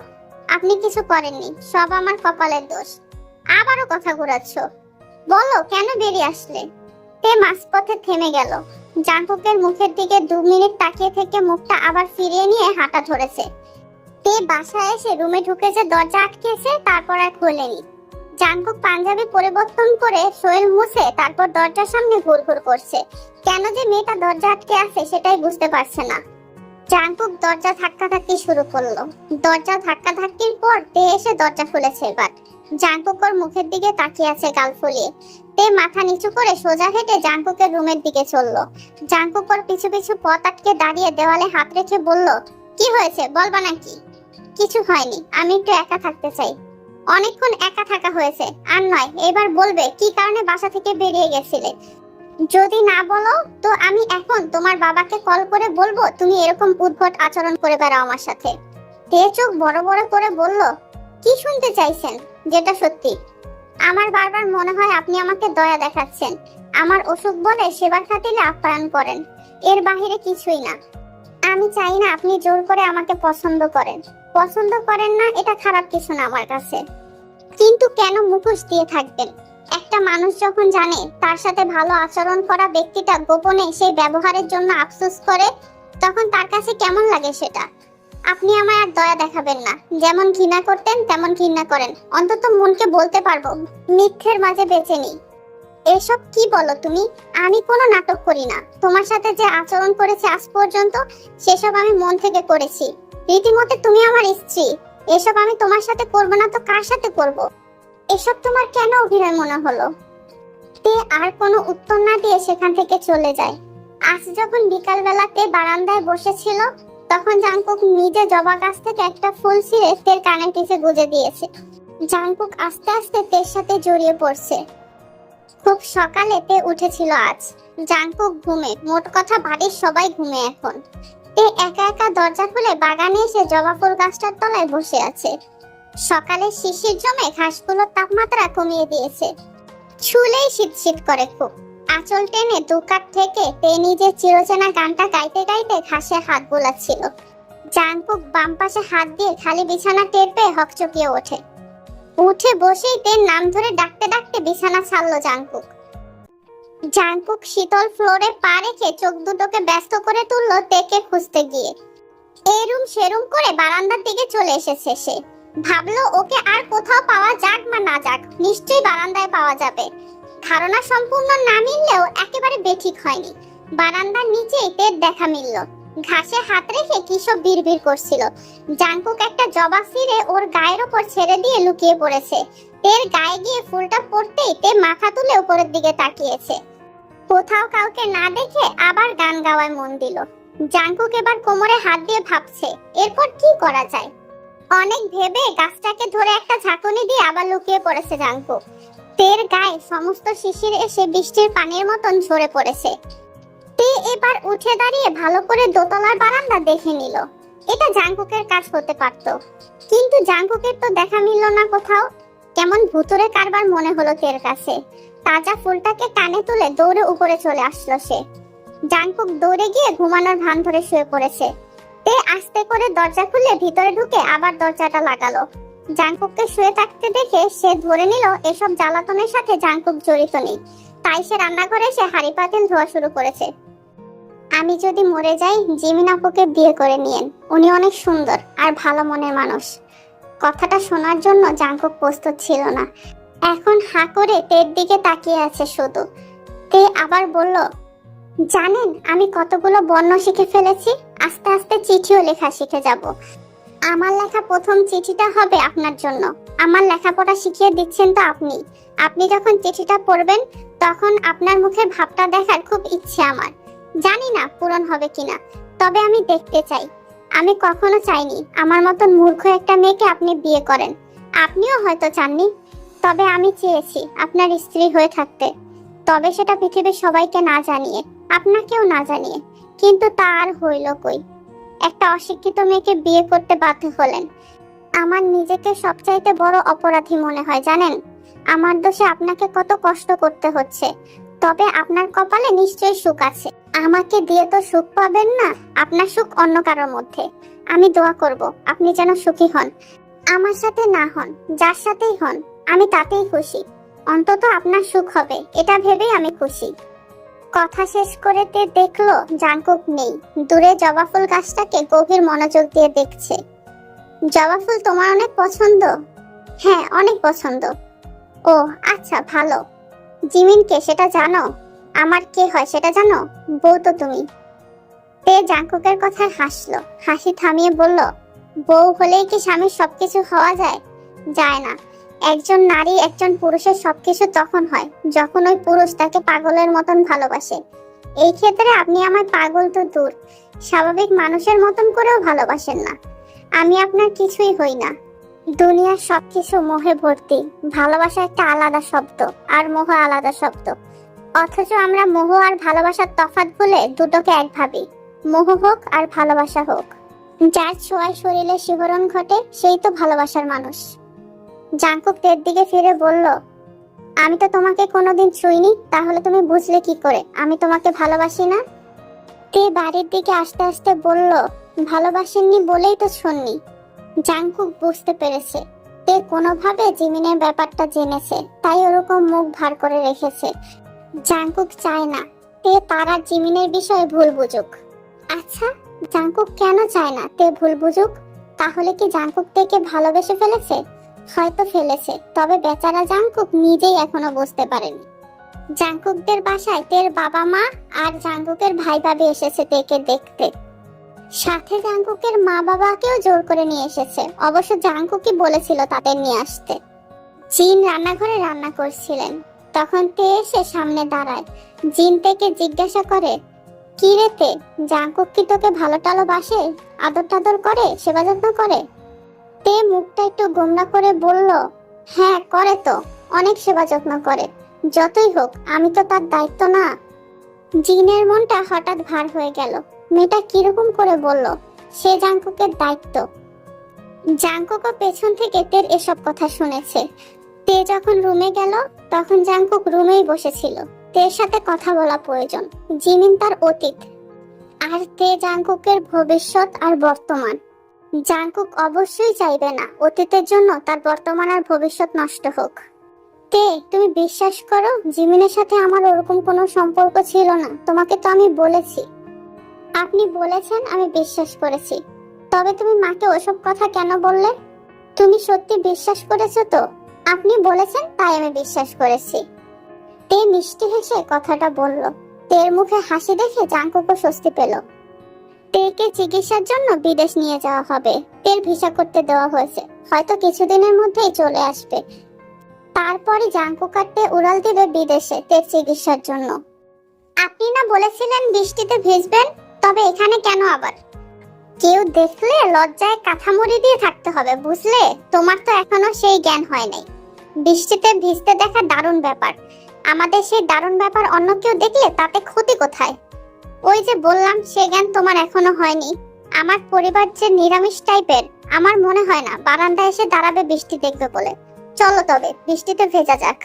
আপনি কিছু করেননি, সব আমার কপালের দোষ। আবারও কথা ঘুরাচ্ছ, বলো কেন বেরিয়ে আসলে? তে মাঝপথে থেমে গেল। জাঙ্কুকের মুখের দিকে 2 মিনিট তাকিয়ে থেকে মুখটা আবার ফিরিয়ে নিয়ে হাঁটা ধরেছে। তে বাসায় এসে রুমে ঢুকে যে দরজা আটকেছে তারপর আর খোলেনি। জাঙ্কুক পাঞ্জাবি পরিবর্তন করে শরীর মুছে তারপর দরজার সামনে ঘুরঘুর করছে। কেন যে মেয়েটা দরজা আটকে আছে সেটাই বুঝতে পারছে না। জাঙ্কুক দরজা ধাক্কাধাক্কি শুরু করলো। দরজা ধাক্কাধাক্কির পর তে এসে দরজা খুলেছে। এবার জাঙ্কুক ওর মুখের দিকে তাকিয়ে আছে গাল ফুলিয়ে। তে মাথা নিচু করে সোজা হেঁটে জাঙ্কুকের রুমের দিকে চললো। জাঙ্কুক ওর পিছু পিছু পথ আটকে দাঁড়িয়ে দেওয়ালে হাত রেখে বলল, কি হয়েছে বলবা নাকি? কিছু হয়নি, আমি একটু একা থাকতে চাই। অনেকক্ষণ একা থাকা হয়েছে, আর নয়। এবার বলবে কি কারণে বাসা থেকে বেরিয়ে গেছিলে। যদি না বলো তো আমি এখন তোমার বাবাকে কল করে বলবো তুমি এরকম উদ্ভট আচরণ করে বেড়াও আমার সাথে। তে চোখ বড় বড় করে বলল, কি শুনতে চাইছেন? যেটা সত্যি। আমার বারবার মনে হয় আপনি আমাকে দয়া দেখাচ্ছেন, আমার অসুখ বলে সেবার খাতিরে আপ্যায়ন করেন, এর বাহিরে কিছুই না। আমি চাই না আপনি জোর করে আমাকে পছন্দ করেন। পছন্দ করেন না এটা খারাপ কিছু না আমার কাছে, কিন্তু কেন মুখোশ দিয়ে থাকবেন? একটা মানুষ যখন জানে তার সাথে ভালো আচরণ করা ব্যক্তিটা গোপনে সেই ব্যবহারের জন্য আফসোস করে, তখন তার কাছে কেমন লাগে সেটা? আপনি আমায় আর দয়া দেখাবেন না। যেমন ঘৃণা করতেন তেমন ঘৃণা করেন। অন্তত মনকে বলতে পারবো মিথ্যের মাঝে বেঁচে নেই। এসব কি বলো তুমি? আমি কোনো নাটক করি না। তোমার সাথে যে আচরণ করেছি আজ পর্যন্ত সেসব আমি মন থেকে করেছি। রীতিমতে তুমি আমার স্ত্রী। এসব আমি তোমার সাথে করবো না তো কার সাথে করব? এসব তোমার কেন অভিনয় মনে হলো? তে আর কোনো উত্তর না দিয়ে সেখান থেকে চলে যায়। আজ যখন বিকাল বেলাতে বারান্দায় বসেছিল তখন জাঙ্কুক নিজে জবা গাছ থেকে একটা ফুল ছিঁড়ে তের কানে পিছে গুজে দিয়েছে। জাঙ্কুক আস্তে আস্তে তের সাথে জড়িয়ে পড়ছে। খুব সকালে তে উঠেছিল আজ। জাঙ্কুক ঘুমে, মোট কথা বাড়ির সবাই ঘুমে এখন। তে একা একা দরজা খুলে বাগানে এসে জবা ফুল গাছটার তলায় বসে আছে। সকালে শিশির জমে ঘাসগুলোর তাপমাত্রা কমিয়ে দিয়েছে। ছুলেই শীত শীত করে খুব। আঁচল টেনে দুকাত থেকে তে নিজের চিরচেনা গানটা গাইতে গাইতে ঘাসে হাত বোলাচ্ছিল। জাঙ্কুক বাম পাশে হাত দিয়ে খালি বিছানা টের পেয়ে হকচকিয়ে ওঠে। উঠে বসেই তের নাম ধরে ডাকতে ডাকতে বিছানা ছাড়লো জাঙ্কুক। জাঙ্কুক শীতল ফ্লোরে পা রেখে চোখ দুটোকে ব্যস্ত করে তুললো তেকে খুঁজতে গিয়ে। এরুম সেরুম করে বারান্দার দিকে চলে এসেছে সে। ভাবলো ওকে আর কোথাও পাওয়া যাক বা না যাক, নিশ্চয়ই বারান্দায় পাওয়া যাবে। ধারণা সম্পূর্ণ না মিললেও একেবারে বেঠিক হয়নি। বারান্দার নিচেই তের দেখা মিলল। ঘাসে হাত রেখে কি সব বিড়বিড় করছিল। জাঙ্কুক একটা জবা ছিঁড়ে ওর গায়ের ওপর ছেড়ে দিয়ে লুকিয়ে পড়েছে। তের গায়ে গিয়ে ফুলটা পড়তেই তে মাথা তুলে উপরের দিকে তাকিয়েছে। কোথাও কাউকে না দেখে আবার গান গাওয়ায় মন দিল। জাঙ্কুক এবার কোমরে হাত দিয়ে ভাবছে এরপর কি করা যায়। অনেক ভেবে গাছটাকে ধরে একটা ঝাঁকুনি দিয়ে আবার লুকিয়ে পড়েছে জাঙ্কুক। তের গায়ে সমস্ত শিশির এসে বৃষ্টির পানির মতন ঝরে পড়েছে। তে এবার উঠে দাঁড়িয়ে ভালো করে দোতলার বারান্দা দেখে নিল। এটা জাঙ্কুকের কাজ হতে পারত, কিন্তু জাঙ্কুকের তো দেখা মিলল না কোথাও। কেমন ভুতুরে কারবার মনে হলো তের কাছে। তাজা ফুলটাকে কানে তুলে দৌড়ে উপরে চলে আসলো সে। জাঙ্কুক দৌড়ে গিয়ে ঘুমানোর ভান ধরে শুয়ে পড়েছে। তে আস্তে করে দরজা খুলে ভিতরে ঢুকে আবার দরজাটা লাগালো। জাঙ্কুককে শুয়ে থাকতে দেখে সে ধরে নিল এসব জ্বালাতনের সাথে জাঙ্কুক জড়িত নেই। তাই সে রান্নাঘরে এসে হাঁড়ি পাতিল ধোয়া শুরু করেছে। আমি যদি মরে যাই জিমিন আপুকে বিয়ে করে নিয়েন, উনি অনেক সুন্দর আর ভালো মনের মানুষ। কথাটা শোনার জন্য জাঙ্কুক প্রস্তুত ছিল না। এখন হাঁ করে তের দিকে তাকিয়ে আছে শুধু। তে আবার বলল, জানেন আমি কতগুলো বর্ণ শিখে ফেলেছি। আস্তে আস্তে চিঠিও লেখা শিখে যাব। আমার লেখা প্রথম চিঠিটা হবে আপনার জন্য। আমার লেখাপড়া শিখিয়ে দিচ্ছেন তো আপনি। আপনি যখন চিঠিটা পড়বেন তখন আপনার মুখের ভাবটা দেখার খুব ইচ্ছে আমার। জানি না পূরণ হবে কিনা, তবে আমি দেখতে চাই। আমি কখনো চাইনি আমার মতন মূর্খ একটা মেয়েকে আপনি বিয়ে করেন। আপনিও হয়তো চাননি, তবে আমি চেয়েছি আপনার স্ত্রী হয়ে থাকতে। তবে সেটা পৃথিবীর সবাইকে না জানিয়ে, আপনাকেও না জানিয়ে। কিন্তু তা আর হইল কই? একটা অশিক্ষিত মেয়েকে বিয়ে করতে বাধ্য হলেন। আমার নিজেকে সবচাইতে বড় অপরাধী মনে হয় জানেন। আমার দোষে আপনাকে কত কষ্ট করতে হচ্ছে, তবে আপনার কপালে নিশ্চয়ই সুখ আছে। আমাকে দিয়ে তো সুখ পাবেন না, আপনার সুখ অন্য কারোর মধ্যে। আমি দোয়া করব আপনি যেন সুখী হন। আমার সাথে না হন, যার সাথেই হন আমি তাতেই খুশি। অন্তত আপনার সুখ হবে এটা ভেবেই আমি খুশি। কথা শেষ করে তে দেখলো জাংকুক নেই। দূরে জবা ফুল গাছটাকে গভীর মনোযোগ দিয়ে দেখছে। জবা ফুল তোমার অনেক পছন্দ? হ্যাঁ, অনেক পছন্দ। ও আচ্ছা, ভালো। জিমিনকে সেটা জানো? আমার কে হয় সেটা জানো? বউ তো তুমি। তে জাংকুকের কথায় হাসলো, হাসি থামিয়ে বলল, বউ হলেই কি স্বামীর সবকিছু হওয়া যায়? যায় না। একজন নারী একজন পুরুষের সবকিছু তখন হয় যখন ওই পুরুষ তাকে পাগলের মতন ভালোবাসে। এই ক্ষেত্রে আপনি আমায় পাগল তো দূর, স্বাভাবিক মানুষের মতন করেও ভালোবাসেন না। আমি আপনার কিছুই হই না। দুনিয়ার সবকিছু মোহে ভর্তি। ভালোবাসা একটা আলাদা শব্দ, আর মোহ আলাদা শব্দ। অথচ আমরা মোহ আর ভালোবাসার তফাৎ ভুলে দুটোকে এক ভাবি। মোহ হোক আর ভালোবাসা হোক, যার ছোঁয়ায় শরীরে শিহরণ ঘটে সেই তো ভালোবাসার মানুষ। জাংকুক তের দিকে ফিরে বলল, আমি তো তোমাকে কোনোদিন ছুঁইনি, তাহলে তুমি বুঝলে কি করে আমি তোমাকে ভালোবাসি না? তে বাড়ির দিকে আস্তে আস্তে বলল, ভালোবাসেননি বলেই তো শুননি। জাংকুক বুঝতে পেরেছে তে কোনোভাবে জিমিনের ব্যাপারটা জেনেছে, তাই ওরকম মুখ ভার করে রেখেছে। জাংকুক চায় না তে তার আর জিমিনের বিষয়ে ভুল বুঝুক। আচ্ছা, জাংকুক কেন চায় না তে ভুল বুঝুক? তাহলে কি জাংকুক তেকে ভালোবেসে ফেলেছে? হয়তো ফেলেছে, তবে বেচারা জাংকুক নিজেই এখনো বুঝতে পারেনি। জাংকুকদের বাসায় তের বাবা মা আর জাংকুকের ভাই ভাবি এসেছে তেকে দেখতে। সাথে জাংকুকের মা বাবাকেও জোর করে নিয়ে এসেছে। অবশ্য জাংকুকই বলেছিল তাদের নিয়ে আসতে। জিন রান্নাঘরে রান্না করছিলেন, তখন তে এসে সামনে দাঁড়ায়। জিন তেকে জিজ্ঞাসা করে, কি রে তে, জাংকুক কি তোকে ভালো টালো বাসে, আদর টাদর করে, সেবা যত্ন করে? তে মুখটা একটু গোমড়া করে বলল, হ্যাঁ করে তো, অনেক সেবা যত্ন করে। যতই হোক আমি তো তার দায়িত্ব না। জিনের মনটা হঠাৎ ভার হয়ে গেল। মেয়েটা কিরকম করে বলল সে জাংকুকের দায়িত্ব? জাংকুকও পেছন থেকে তের এসব কথা শুনেছে। তে যখন রুমে গেল তখন জাংকুক রুমেই বসেছিল। তের সাথে কথা বলা প্রয়োজন। জিমিন তার অতীত, আর তে জাংকুকের ভবিষ্যৎ আর বর্তমান। জাংকুক অবশ্যই চাইবে না অতীতের জন্য তার বর্তমান আর ভবিষ্যৎ নষ্ট হোক। তে তুমি বিশ্বাস করো, জিমিনের সাথে আমার ওরকম কোনো সম্পর্ক ছিল না। তোমাকে তো আমি বলেছি। আপনি বলেছেন, আমি বিশ্বাস করেছি। তবে তুমি মাকে ওসব কথা কেন বললে? তুমি সত্যি বিশ্বাস করেছো তো? আপনি বলেছেন তাই আমি বিশ্বাস করেছি। তে মিষ্টি হেসে কথাটা বলল। তের মুখে হাসি দেখে জাংকুকও স্বস্তি পেল। তেকে চিকিৎসার জন্য বিদেশ নিয়ে যাওয়া হবে। তের ভিসা করতে দেওয়া হয়েছে, হয়তো কিছুদিনের মধ্যেই চলে আসবে। তারপরে জাংকুক আর তে উড়াল দিবে বিদেশে তের চিকিৎসার জন্য। আপনি না বলেছিলেন বৃষ্টিতে ভিজবেন, তবে এখানে কেন আবার? কেউ দেখলে লজ্জায় কাঁথামুড়ি দিয়ে থাকতে হবে, বুঝলে? তোমার তো এখনো সেই জ্ঞান হয় নাই। বৃষ্টিতে ভিজতে দেখা দারুণ ব্যাপার। আমাদের সেই দারুণ ব্যাপার অন্য কেউ দেখলে তাতে ক্ষতি কোথায়? ওই যে বললাম, সে জ্ঞান তোমার এখনো হয়নি। আমার পরিবার যে নিরামিষ টাইপের, আমার মনে হয় না বারান্দায় এসে দাঁড়াবে বৃষ্টি দেখবে বলে। চলো তবে বৃষ্টিতে ভেজা যাক।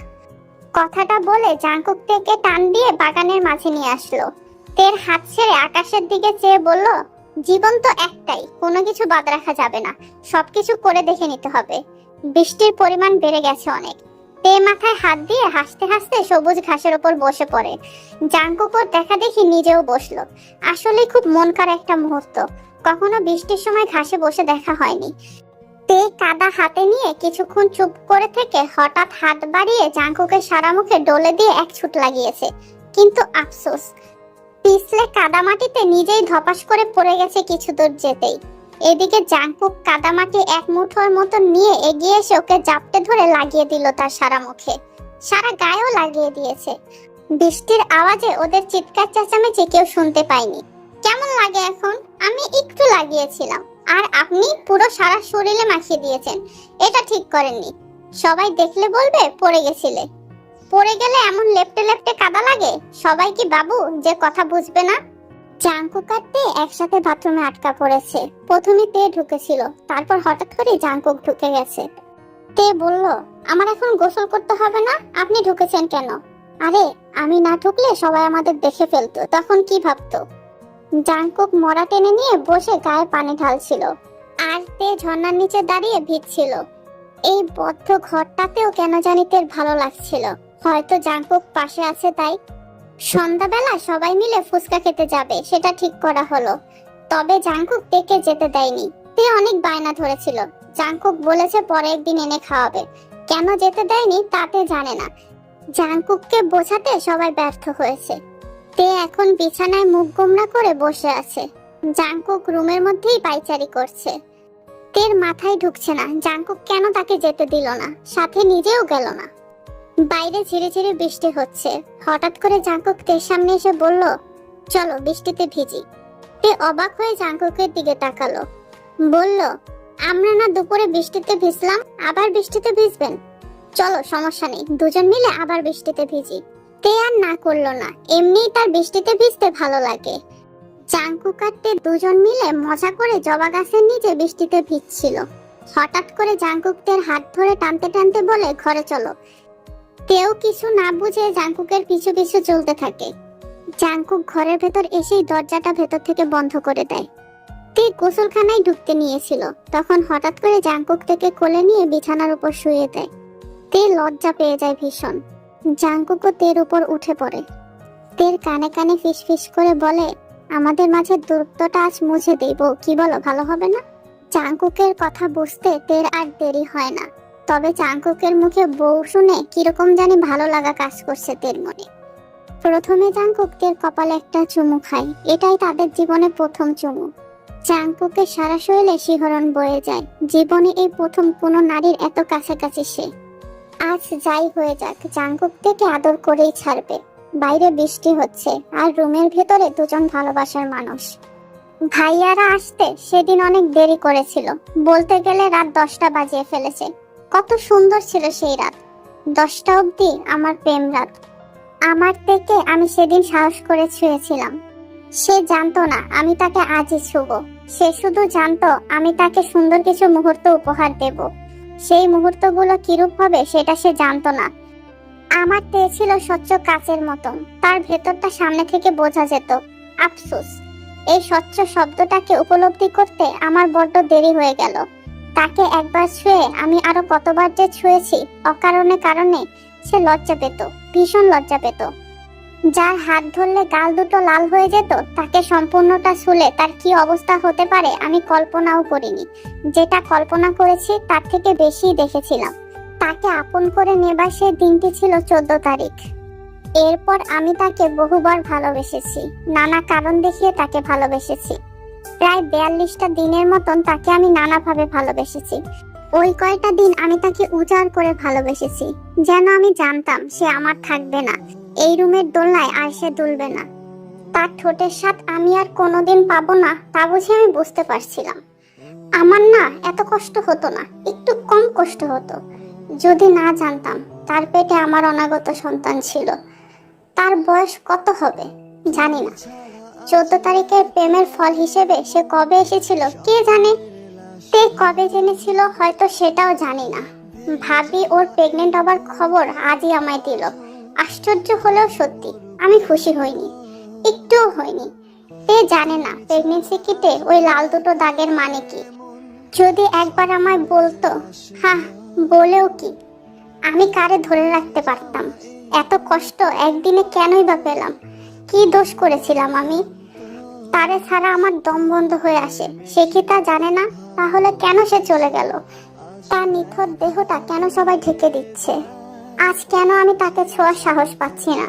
কথাটা বলে জাংকুক থেকে টান দিয়ে বাগানের মাঝে নিয়ে আসলো। তের হাত ছেড়ে আকাশের দিকে চেয়ে বলল, জীবন তো একটাই, কোনো কিছু বাদ রাখা যাবে না। সবকিছু করে দেখে নিতে হবে। বৃষ্টির পরিমাণ বেড়ে গেছে অনেক। তে মাথায় হাত দিয়ে হাসতে হাসতে সবুজ ঘাসের উপর বসে পড়ে। জাংকুকও দেখা দেখি নিজেও বসলো। আসলে খুব মন কাড়া একটা মুহূর্ত। কখনো বৃষ্টির সময় ঘাসে বসে দেখা হয়নি। তে কাদা হাতে নিয়ে কিছুক্ষণ চুপ করে থেকে হঠাৎ হাত বাড়িয়ে জাংকুকের সারা মুখে ডলে দিয়ে এক ছুট লাগিয়েছে। কিন্তু আফসোস, পিছলে কাদামাটিতে নিজেই ধপাস করে পড়ে গেছে কিছু দূর যেতেই। এদিকে জাংকুক কাদামাটি এক মুঠোর মতো নিয়ে এগিয়ে এসে ওকে জাপটে ধরে লাগিয়ে দিল তার সারা মুখে, সারা গায়েও লাগিয়ে দিয়েছে। বৃষ্টির আওয়াজে ওদের চিৎকার চেঁচামেচি কেউ শুনতে পায়নি। কেমন লাগে এখন? আমি একটু লাগিয়েছিলাম আর আপনি পুরো সারা শরীরে মাখিয়ে দিয়েছেন। এটা ঠিক করেননি। সবাই দেখলে বলবে পড়ে গেছিলে। পড়ে গেলে এমন লেপটে লেপটে কাদা লাগে? সবাই কি বাবু যে কথা বুঝবে না? জাংকুক আর তে একসাথে বাথরুমে আটকা পড়েছে। প্রথমে তে ঢুকেছিল, তারপর হঠাৎ করে জাংকুক ঢুকে গেছে। তে বলল, আমার এখন গোসল করতে হবে না, আপনি ঢুকেছেন কেন? আরে আমি না ঢুকলে সবাই আমাদের দেখে ফেলতো, তখন কি ভাবতো? জাংকুক মরা টেনে নিয়ে বসে গায়ে পানি ঢালছিল আর তে ঝর্ণার নিচে দাঁড়িয়ে ভিজছিল। এই বদ্ধ ঘরটাতেও কেন জানি তের ভালো লাগছিল। হয়তো জাংকুক পাশে আছে তাই। সন্ধ্যাবেলা সবাই মিলে ফুচকা খেতে যাবে সেটা ঠিক করা হলো। তবে জাংকুক তেকে যেতে দেয়নি। তে অনেক বায়না ধরেছিল। জাংকুক বলেছে পরে একদিন এনে খাওয়াবে। কেন যেতে দেয়নি তাতে জানে না। জাংকুককে বোঝাতে সবাই ব্যর্থ হয়েছে। তে এখন বিছানায় মুখ গোমড়া করে বসে আছে। জাংকুক রুমের মধ্যেই পায়চারি করছে। তের মাথায় ঢুকছে না জাংকুক কেন তাকে যেতে দিল না, সাথে নিজেও গেল না। বাইরে ঝিরে ঝিরে বৃষ্টি হচ্ছে। হঠাৎ করে জাংকুক তের সামনে এসে বলল, চলো বৃষ্টিতে ভিজি। তে অবাক হয়ে জাংকুকের দিকে তাকালো। বলল, আমরা না দুপুরে বৃষ্টিতে ভিজলাম, আবার বৃষ্টিতে ভিজবেন? চলো সমস্যা নেই, দুজন মিলে আবার বৃষ্টিতে ভিজি। তে আর না করলো না, এমনিই তার বৃষ্টিতে ভিজতে ভালো লাগে। জাংকুক আর তে দুজন মিলে মজা করে জবা গাছের নিচে বৃষ্টিতে ভিজছিল। হঠাৎ করে জাংকুক তের হাত ধরে টানতে টানতে বলে, ঘরে চলো। তেও কিছু না বুঝে জাংকুকের পিছু পিছু চলতে থাকে। জাংকুক ঘরের ভেতর এসেই দরজাটা ভেতর থেকে বন্ধ করে দেয়। তে গোসলখানায় ঢুকতে নিয়েছিল, তখন হঠাৎ করে জাংকুক থেকে কোলে নিয়ে বিছানার উপর শুয়ে দেয়। তে লজ্জা পেয়ে যায় ভীষণ। জাংকুকও তের উপর উঠে পড়ে। তের কানে কানে ফিস ফিস করে বলে, আমাদের মাঝে দূরত্বটা আজ মুছে দেব, কি বলো, ভালো হবে না? জাংকুকের কথা বুঝতে তের আর দেরি হয় না। তবে জাংকুকের মুখে বউ শুনে কিরকম জানি ভালো লাগা কাজ করছে তের মনে। প্রথমে জাংকুক তের কপালে একটা চুমু খায়। এটাই তাদের জীবনে প্রথম চুমু। জাংকুকের সারা শরীরে শিহরণ বয়ে যায়। জীবনে এই প্রথম কোনো নারীর এত কাছাকাছি সে। আজ যাই হয়ে যাক, জাংকুক থেকে আদর করেই ছাড়বে। বাইরে বৃষ্টি হচ্ছে আর রুমের ভেতরে দুজন ভালোবাসার মানুষ। ভাইয়ারা আসতে সেদিন অনেক দেরি করেছিল, বলতে গেলে রাত 10টা বাজিয়ে ফেলেছে। কত সুন্দর ছিল সেই রাত। 10টা অবধি আমার প্রেম রাত। আমার থেকে আমি সেদিন সাহস করে ছুঁয়েছিলাম। সে জানতো না আমি তাকে আজই ছুঁব। সে শুধু জানতো আমি তাকে সুন্দর কিছু মুহূর্ত উপহার দেব। সেই মুহূর্তগুলো কিরূপ হবে সেটা সে জানতো না। আমার তে ছিল স্বচ্ছ কাচের মতন, তার ভেতরটা সামনে থেকে বোঝা যেত। আফসোস, এই স্বচ্ছ শব্দটাকে উপলব্ধি করতে আমার বড্ড দেরি হয়ে গেল। তাকে একবার ছুঁয়ে আমি আরো কতবার যে ছুঁয়েছি অকারণে কারণে। সে লজ্জা পেত, ভীষণ লজ্জা পেত। যার হাত ধরলে গাল দুটো লাল হয়ে যেত, তাকে সম্পূর্ণটা ছুঁলে তার কি অবস্থা হতে পারে আমি কল্পনাও করিনি। যেটা কল্পনা করেছি তার থেকে বেশি দেখেছিলাম। তাকে আপন করে নেবার সে দিনটি ছিল 14 তারিখ। এরপর আমি তাকে বহুবার ভালোবেসেছি, নানা কারণ দেখিয়ে তাকে ভালোবেসেছি। প্রায় 42টা দিনের মতন তাকে আমি নানাভাবে ভালোবেসেছি। ওই কয়টা দিন আমি তাকে উজাড় করে ভালোবেসেছি, যেন আমি জানতাম সে আমার থাকবে না, এই রুমের দোলনায় আর সে দুলবে না। তার ঠোঁটের স্বাদ আমি আর কোনোদিন পাবো না, তা বুঝে আমি বুঝতে পারছিলাম। আমার না এত কষ্ট হতো না, একটু কম কষ্ট হতো, যদি না জানতাম তার পেটে আমার অনাগত সন্তান ছিল। তার বয়স কত হবে জানি না। 14 তারিখের প্রেমের ফল হিসেবে সে কবে এসেছিল কে জানে। তে কবে জেনেছিল হয়তো সেটাও জানি না। ভাবি ওর প্রেগনেন্ট হবার খবর আজই আমায় দিল। আশ্চর্য হলেও সত্যি আমি খুশি হইনি, একটুও হইনি। তে জানে না প্রেগনেন্সি কিটে ওই লাল দুটো দাগের মানে কি। যদি একবার আমায় বলতো, হ্যাঁ বলেও কি, আমি কারে ধরে রাখতে পারতাম। এত কষ্ট একদিনে কেনই বা পেলাম? কি দোষ করেছিলাম আমি? তারে ছাড়া আমার দম বন্ধ হয়ে আসে, সে কি তা জানে না? তাহলে কেন সে চলে গেল? তার নিথর দেহটা কেন সবাই ঢেকে দিচ্ছে? আজ কেন আমি তাকে ছোঁয়ার সাহস পাচ্ছি না,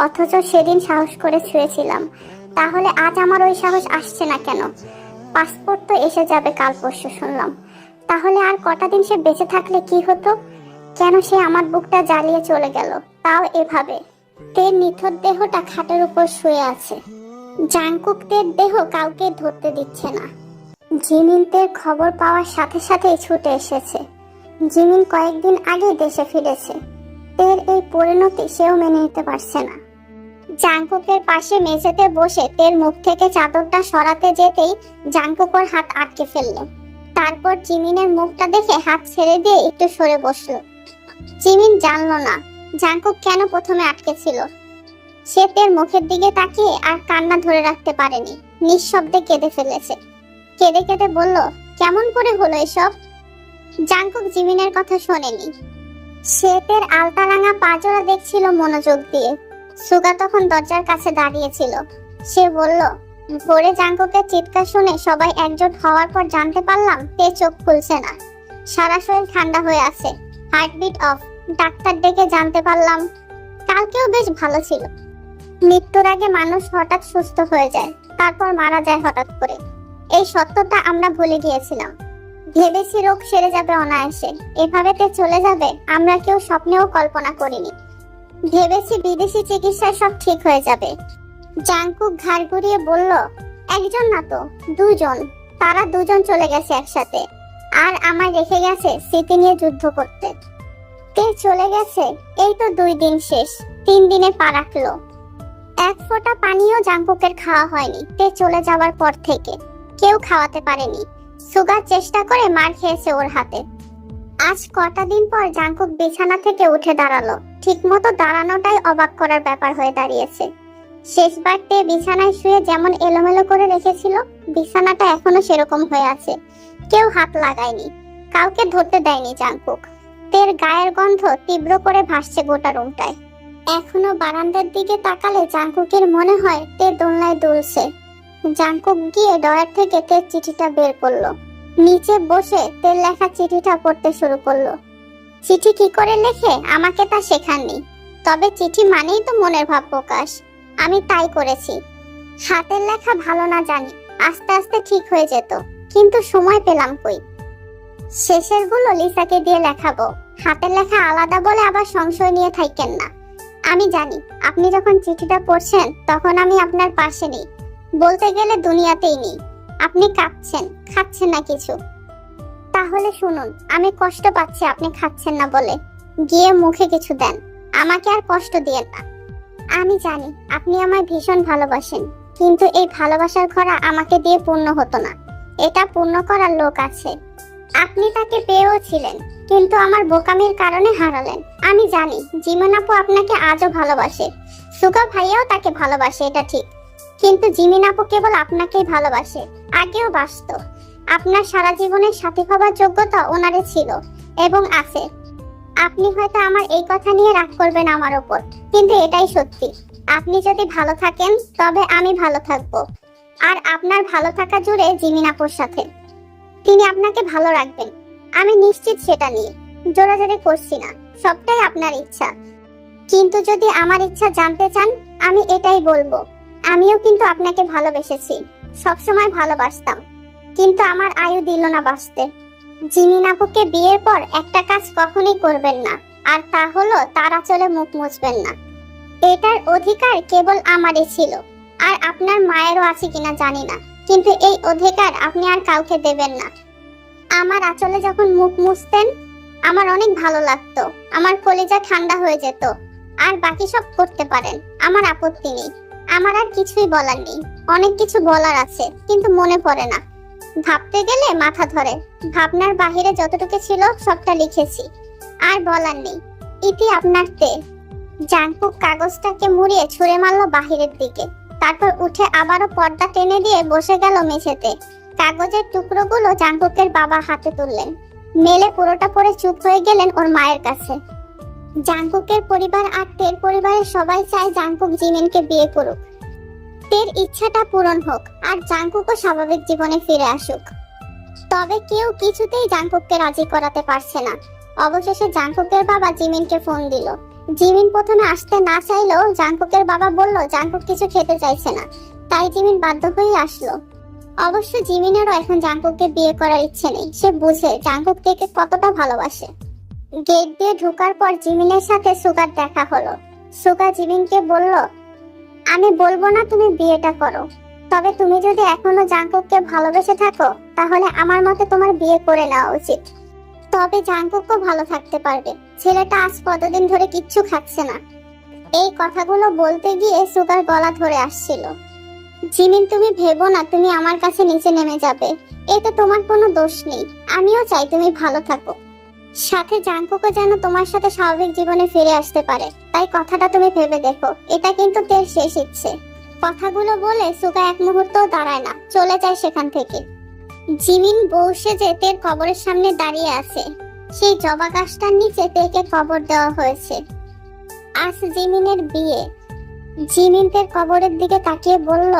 অথচ সেদিন সাহস করে ছুঁয়েছিলাম। তাহলে আজ আমার ওই সাহস আসছে না কেন? পাসপোর্ট তো এসে যাবে কাল পরশু শুনলাম। তাহলে আর কটা দিন সে বেঁচে থাকলে কি হতো? কেন সে আমার বুকটা জ্বালিয়ে চলে গেল, তাও এভাবে? তের নিথর দেহটা খাটের উপর শুয়ে আছে। জাংকুক তের দেহ কাউকে ধরতে দিচ্ছে না। জিমিন তের খবর পাওয়ার সাথে সাথেই ছুটে এসেছে। জিমিন কয়েকদিন আগে দেশে ফিরেছে। তের এই পরিণতি সেও মেনে নিতে পারছে না। জাংকুকের পাশে মেঝেতে বসে তের মুখ থেকে চাদরটা সরাতে যেতেই জাংকুক ওর হাত আটকে ফেলল। তারপর জিমিনের মুখটা দেখে হাত ছেড়ে দিয়ে একটু সরে বসলো। জিমিন জানলো না জাংকুক কেন প্রথমে আটকে ছিল। সে তের মুখের দিকে তাকিয়ে আর কান্না ধরে রাখতে পারেনি, নিঃশব্দে কেঁদে ফেলেছে। কেঁদে কেঁদে বলল, কেমন করে হলো এসব? জাংকুক জিমিনের কথা শোনেনি। সে তের আলতারাঙা পাজোড়া দেখছিল মনোযোগ দিয়ে। সুগা তখন দরজার কাছে দাঁড়িয়েছিল। সে বলল, ভোরে জাংকুকের চিৎকার শুনে সবাই একজোট হওয়ার পর জানতে পারলাম তে চোখ খুলছে না, সারা শরীর ঠান্ডা হয়ে আছে, হার্টবিট অফ। ডাক্তার ডেকে জানতে পারলাম কালকেও বেশ ভালো ছিল। মৃত্যুর আগে মানুষ হঠাৎ সুস্থ হয়ে যায়, তারপর মারা যায় হঠাৎ করে। এই সত্যটা আমরা ভুলে গিয়েছিলাম। ভেবেছি রোগ সেরে যাবে অনায়াসে, এভাবে তে চলে যাবে আমরা কেউ স্বপ্নেও কল্পনা করিনি। ভেবেছি বিদেশি চিকিৎসায় সব ঠিক হয়ে যাবে। জাংকুক ঘাড় ঘুরিয়ে বলল, একজন না তো দুজন, তারা দুজন চলে গেছে একসাথে, আর আমায় রেখে গেছে স্মৃতি নিয়ে যুদ্ধ করতে। তে চলে গেছে এই তো 2 দিন শেষ, 3 দিনে পা রাখলো। এক ফোঁটা পানিও জাংকুকের খাওয়া হয়নি তে চলে যাওয়ার পর থেকে। কেউ খাওয়াতে পারেনি। সুগার চেষ্টা করে মার খেয়েছে ওর হাতে। আজ কটা দিন পর জাংকুক বিছানা থেকে উঠে দাঁড়ালো। ঠিক মতো দাঁড়ানোটাই অবাক করার ব্যাপার হয়ে দাঁড়িয়েছে। শেষবার তে বিছানায় শুয়ে যেমন এলোমেলো করে রেখেছিল, বিছানাটা এখনো সেরকম হয়ে আছে। কেউ হাত লাগায়নি, কাউকে ধরতে দেয়নি জাংকুক। তের গায়ের গন্ধ তীব্র করে ভাসছে গোটা রুমটায়। এখনো বারান্দার দিকে তাকালে জাংকুকের মনে হয় তে দোলনায় দুলছে। জাংকুক গিয়ে ডয়ার থেকে তের চিঠিটা বের করলো। নিচে বসে তের লেখা চিঠিটা পড়তে শুরু করলো। চিঠি কি করে লেখে আমাকে তা শেখাননি, তবে চিঠি মানেই তো মনের ভাব প্রকাশ। আমি তাই করেছি। হাতের লেখা ভালো না জানি, আস্তে আস্তে ঠিক হয়ে যেত, কিন্তু সময় পেলাম কই। শেষের গুলো লিসাকে দিয়ে লেখাবো। হাতের লেখা আলাদা বলে আবার সংশয় নিয়ে থাকেন না। আমি জানি আপনি যখন চিঠিটা পড়ছেন তখন আমি আপনার পাশে নেই, বলতে গেলে দুনিয়াতেই নেই। আপনি কাঁদছেন, খাচ্ছেন না কিছু। তাহলে শুনুন, আমি কষ্ট পাচ্ছি আপনি খাচ্ছেন না বলে। গিয়ে মুখে কিছু দেন, আমাকে আর কষ্ট দিয়েন না। আমি জানি আপনি আমায় ভীষণ ভালোবাসেন, কিন্তু এই ভালোবাসার খরা আমাকে দিয়ে পূর্ণ হতো না। এটা পূর্ণ করার লোক আছে। আপনি তাকে পেয়েও ছিলেন, কিন্তু আমার বোকামির কারণে হারালেন। আমি জানি জিমিন আপু আপনাকে আজও ভালোবাসে, সুগা ভাইয়াও তাকে ভালোবাসে, এটা ঠিক। কিন্তু জিমিন আপু কেবল আপনাকেই ভালোবাসে, আগেও বাসতো। আপনার সারা জীবনের সাথী হবার যোগ্যতা ওনারে ছিল এবং আছে। আপনি হয়তো আমার এই কথা নিয়ে রাগ করবেন আমার ওপর, কিন্তু এটাই সত্যি। আপনি যদি ভালো থাকেন তবে আমি ভালো থাকবো, আর আপনার ভালো থাকা জুড়ে জিমিন আপুর সাথে। তিনি আপনাকে ভালো রাখবেন, আমি নিশ্চিত সেটা নিয়ে। জোরাজোরি করছি না, সবটাই আপনার ইচ্ছা। কিন্তু যদি আমার ইচ্ছা জানতে চান, আমি এটাই বলবো, আমিও কিন্তু আপনাকে ভালোবেসেছি, সবসময় ভালোবাসতাম, কিন্তু আমার আয়ু দিল না বাঁচতে। জিমিন আপুকে বিয়ের পর একটা কাজ কখনোই করবেন না, আর তা হলো তার আঁচলে মুখ মুছবেন না। এটার অধিকার কেবল আমারই ছিল, আর আপনার মায়েরও আছে কিনা জানি না, কিন্তু এই অধিকার আপনি আর কাউকে দেবেন না। আমার আঁচলে যখন মুখ মুছতেন আমার অনেক ভালো লাগতো, আমার কলিজা ঠান্ডা হয়ে যেত। আর বাকি সব করতে পারেন, আমার আপত্তি নেই। আমার আর কিছুই বলার নেই। অনেক কিছু বলার আছে, কিন্তু মনে পড়ে না। ভাবতে গেলে মাথা ধরে। ভাবনার বাহিরে যতটুকু ছিল সবটা লিখেছি, আর বলার নেই। ইতি আপনার তে। জাংকুক কাগজটাকে মুড়িয়ে ছুঁড়ে মারলো বাহিরের দিকে, তারপর উঠে আবারও পর্দা টেনে দিয়ে বসে গেল মেঝেতে। কাগজের টুকরোগুলো জাংকুকের বাবা হাতে তুললেন। মেলে পুরোটা পড়ে চুপ হয়ে গেলেন ওর মায়ের কাছে। জাংকুকের পরিবার আর তের পরিবারের সবাই চায় জাংকুক জিমিনকে বিয়ে করুক। তের ইচ্ছাটা পূরণ হোক, আর জাংকুকও স্বাভাবিক জীবনে ফিরে আসুক। তবে কেউ কিছুতেই জাংকুককে রাজি করাতে পারছে না। অবশেষে জাংকুকের বাবা জিমিনকে ফোন দিল। জিমিন প্রথমে আসতে না চাইলেও জাংকুকের বাবা বলল জাংকুক কিছু খেতে চাইছে না, তাই জিমিন বাধ্য হয়ে আসলো। অবশ্য জিমিনেরও এখন জাংকুককে বিয়ে করার ইচ্ছে নেই। সে বুঝে জাংকুক থেকে কতটা ভালোবাসে। গেট দিয়ে ঢোকার পর জিমিনের সাথে সুগার দেখা হলো। সুগা জিমিনকে বলল, আমি বলবো না তুমি বিয়েটা করো, তবে তুমি যদি এখনো জাংকুককে ভালোবেসে থাকো তাহলে আমার মতে তোমার বিয়ে করে নেওয়া উচিত। তবে জাংকুকও ভালো থাকতে পারবে। ছেলেটা আজ কতদিন ধরে কিচ্ছু খাচ্ছে না। এই কথাগুলো বলতে গিয়ে সুগার গলা ধরে আসছিল। জিমিন, তুমি ভেবো না তুমি আমার কাছে নিচে নেমে যাবে, এতে তোমার কোনো দোষ নেই। আমিও চাই তুমি ভালো থাকো, সাথে জাংকুকও যেন তোমার সাথে স্বাভাবিক জীবনে ফিরে আসতে পারে। তাই কথাটা তুমি ভেবে দেখো, এটা কিন্তু তের শেষ ইচ্ছে। কথাগুলো বলে সুগা এক মুহূর্তও দাঁড়ায় না, চলে যায় সেখান থেকে। জিমিন বউ সেজে তের কবরের সামনে দাঁড়িয়ে আছে। সেই জবা গাছটার নিচে তেকে কবর দেওয়া হয়েছে। আজ জিমিনের বিয়ে। জিমিন তের কবরের দিকে তাকিয়ে বলল,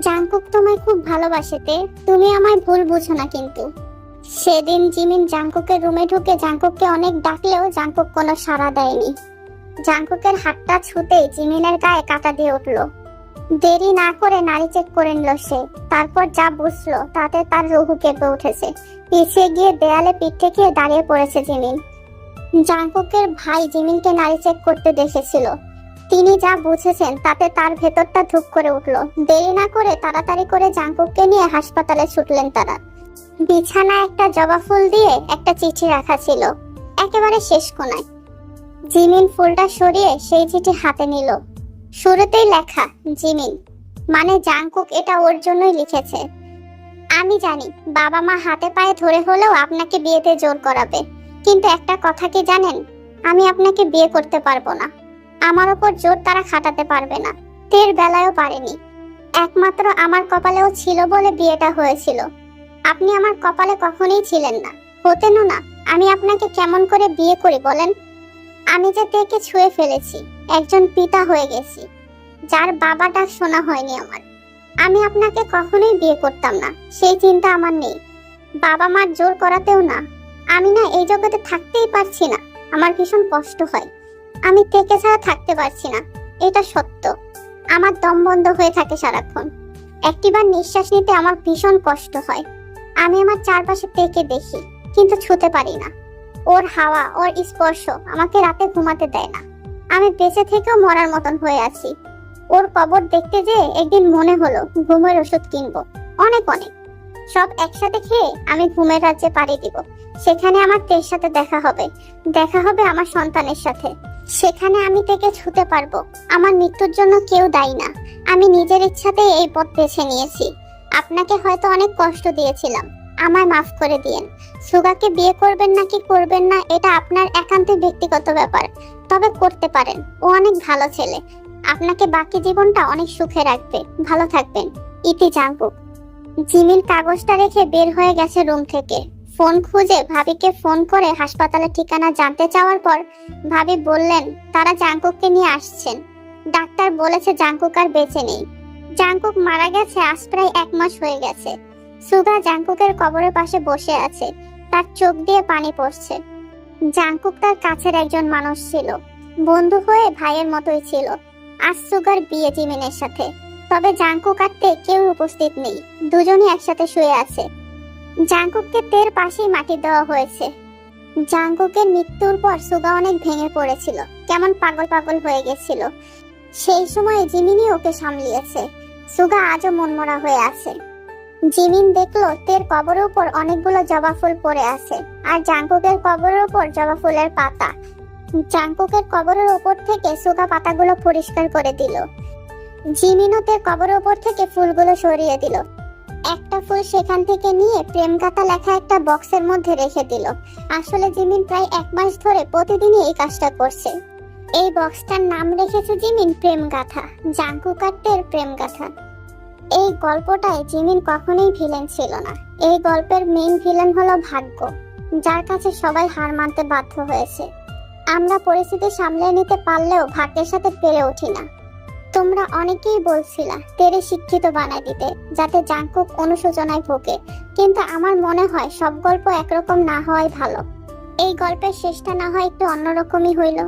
জাংকুক তোমায় খুব ভালোবাসে তে, তুমি আমায় ভুল বুঝো না কিন্তু। সেদিন জিমিন জাংকুকের রুমে ঢুকে জাংকুককে অনেক ডাকলেও জাংকুক কোনো সাড়া দেয়নি। জাংকুকের হাতটা ছুতেই জিমিনের গায়ে কাঁটা দিয়ে উঠলো। দেরি না করে নাড়ি চেক করে নিল সে। তারপর যা বুঝলো তাতে তার রুহু কেঁপে উঠেছে। পিছিয়ে গিয়ে দেয়ালে পিঠ ঠেকিয়ে দাঁড়িয়ে পড়েছে জিমিন। জাংকুকের ভাই জিমিনকে নাড়ি চেক করতে দেখেছিল। তিনি যা বুঝেছেন তাতে তার ভেতরটা ধুপ করে উঠলো। দেরি না করে তাড়াতাড়ি করে জাংকুককে নিয়ে হাসপাতালে ছুটলেন তারা। বিছানায় একটা জবা ফুল দিয়ে একটা চিঠি রাখা ছিল, একেবারে শেষ কোণায়। জিমিন ফুলটা সরিয়ে সেই চিঠি হাতে নিল। শুরুতেই লেখা জিমিন, মানে জাংকুক এটা ওর জন্যই লিখেছে। আমি জানি বাবা মা হাতে পায়ে ধরে হলেও আপনাকে বিয়েতে জোর করাবে, কিন্তু একটা কথা কি জানেন, আমি আপনাকে বিয়ে করতে পারবো না। আমার উপর জোর তারা খাটাতে পারবে না। তের বেলায়ও পারেনি। একমাত্র আমার কপালেও ছিল বলে বিয়েটা হয়েছিল। আপনি আমার কপালে কখনোই ছিলেন না, হতেনও না। আমি আপনাকে কেমন করে বিয়ে করি বলেন? আমি যে তেকে ছুঁয়ে ফেলেছি, একজন পিতা হয়ে গেছি, যার বাবা ডাক শোনা হয়নি আমার। আমি আপনাকে কখনোই বিয়ে করতাম না, সেই চিন্তা আমার নেই। বাবা মার জোর করাতেও না। আমি না এই জগতে থাকতেই পারছি না, আমার ভীষণ কষ্ট হয়। আমি তেকে ছাড়া থাকতে পারছি না, এটা সত্য। আমার দম বন্ধ হয়ে থাকে সারাক্ষণ। একটিবার নিঃশ্বাস নিতে আমার ভীষণ কষ্ট হয়। আমি আমার চারপাশে তেকে দেখি, কিন্তু ছুঁতে পারি না। ওর হাওয়া, ওর স্পর্শ আমাকে রাতে ঘুমাতে দেয় না। আমি বেঁচে থেকেও মরার মতন হয়ে আছি। ওর কবর দেখতে যেয়ে একদিন মনে হলো ঘুমের ওষুধ কিনবো, অনেক অনেক, সব একসাথে খেয়ে আমি ঘুমের রাজ্যে পাড়ি দিব। সেখানে আমার তের সাথে দেখা হবে, দেখা হবে আমার সন্তানের সাথে। সেখানে আমি তেকে ছুঁতে পারবো। আমার মৃত্যুর জন্য কেউ দায়ী না, আমি নিজের ইচ্ছাতেই এই পথ বেছে নিয়েছি। আপনাকে হয়তো অনেক কষ্ট দিয়েছিলাম, আমায় মাফ করে দিয়েন। সুগাকে বিয়ে করবেন নাকি করবেন না এটা আপনার একান্ত ব্যক্তিগত ব্যাপার, তবে করতে পারেন। ও অনেক ভালো ছেলে, আপনাকে বাকি জীবনটা অনেক সুখে রাখবে। ভালো থাকবেন, ইতি জাংকুক। জিমিন কাগজটা রেখে বের হয়ে গেছে রুম থেকে। ফোন খুঁজে ভাবিকে ফোন করে হাসপাতালের ঠিকানা জানতে চাওয়ার পর ভাবি বললেন তারা জাংকুককে নিয়ে আসছেন। ডাক্তার বলেছে জাংকুক আর বেঁচে নেই। জাংকুক মারা গেছে আজ প্রায় 1 মাস হয়ে গেছে। সুগা জাংকুকের কবরের পাশে বসে আছে, তার চোখ দিয়ে পানি পড়ছে। জাংকুক তার কাছের একজন মানুষ ছিল, বন্ধু হয়ে ভাইয়ের মতোই ছিল। আজ সুগার বিয়ে জিমিনের সাথে, তবে জাংকুক আর তে কেউ উপস্থিত নেই। দুজনই একসাথে শুয়ে আছে। জাংকুককে তের পাশেই মাটি দেওয়া হয়েছে। জাংকুকের মৃত্যুর পর সুগা অনেক ভেঙে পড়েছিল, কেমন পাগল পাগল হয়ে গেছিল। সেই সময় জিমিনই ওকে সামলিয়েছে। সুগা আজও মনমরা হয়ে আছে। জিমিন দেখলো তের কবরের উপর অনেকগুলো জবা ফুল পড়ে আছে, আর জাংকুকের কবরের উপর জবা ফুলের পাতা। জাংকুকের কবরের উপর থেকে সুগা পাতাগুলো পরিষ্কার করে দিল। জিমিনও তের কবরের উপর থেকে ফুলগুলো সরিয়ে দিল। একটা ফুল সেখান থেকে নিয়ে প্রেমগাথা লেখা একটা বক্সের মধ্যে রেখে দিল। আসলে জিমিন প্রায় 1 মাস ধরে প্রতিদিনই এই কাজটা করছে। এই বক্সটার নাম রেখেছে জিমিন প্রেমগাথা, জাংকুক আর তের প্রেমগাথা। এই গল্পটায় জিমিন কখনোই ভিলেন ছিল না। এই গল্পের মেইন ভিলেন হলো ভাগ্য, যার কাছে সবাই হার মানতে বাধ্য হয়েছে। আমরা পরিস্থিতি সামলে নিতে পারলেও ভাগ্যের সাথে পেরে উঠি না। তোমরা অনেকেই বলছিলা তেরে শিক্ষিত বানাই দিতে, যাতে জাংকুক অনুশোচনায় ভোগে, কিন্তু আমার মনে হয় সব গল্প একরকম না হওয়াই ভালো। এই গল্পের শেষটা না হয় একটু অন্যরকমই হইল।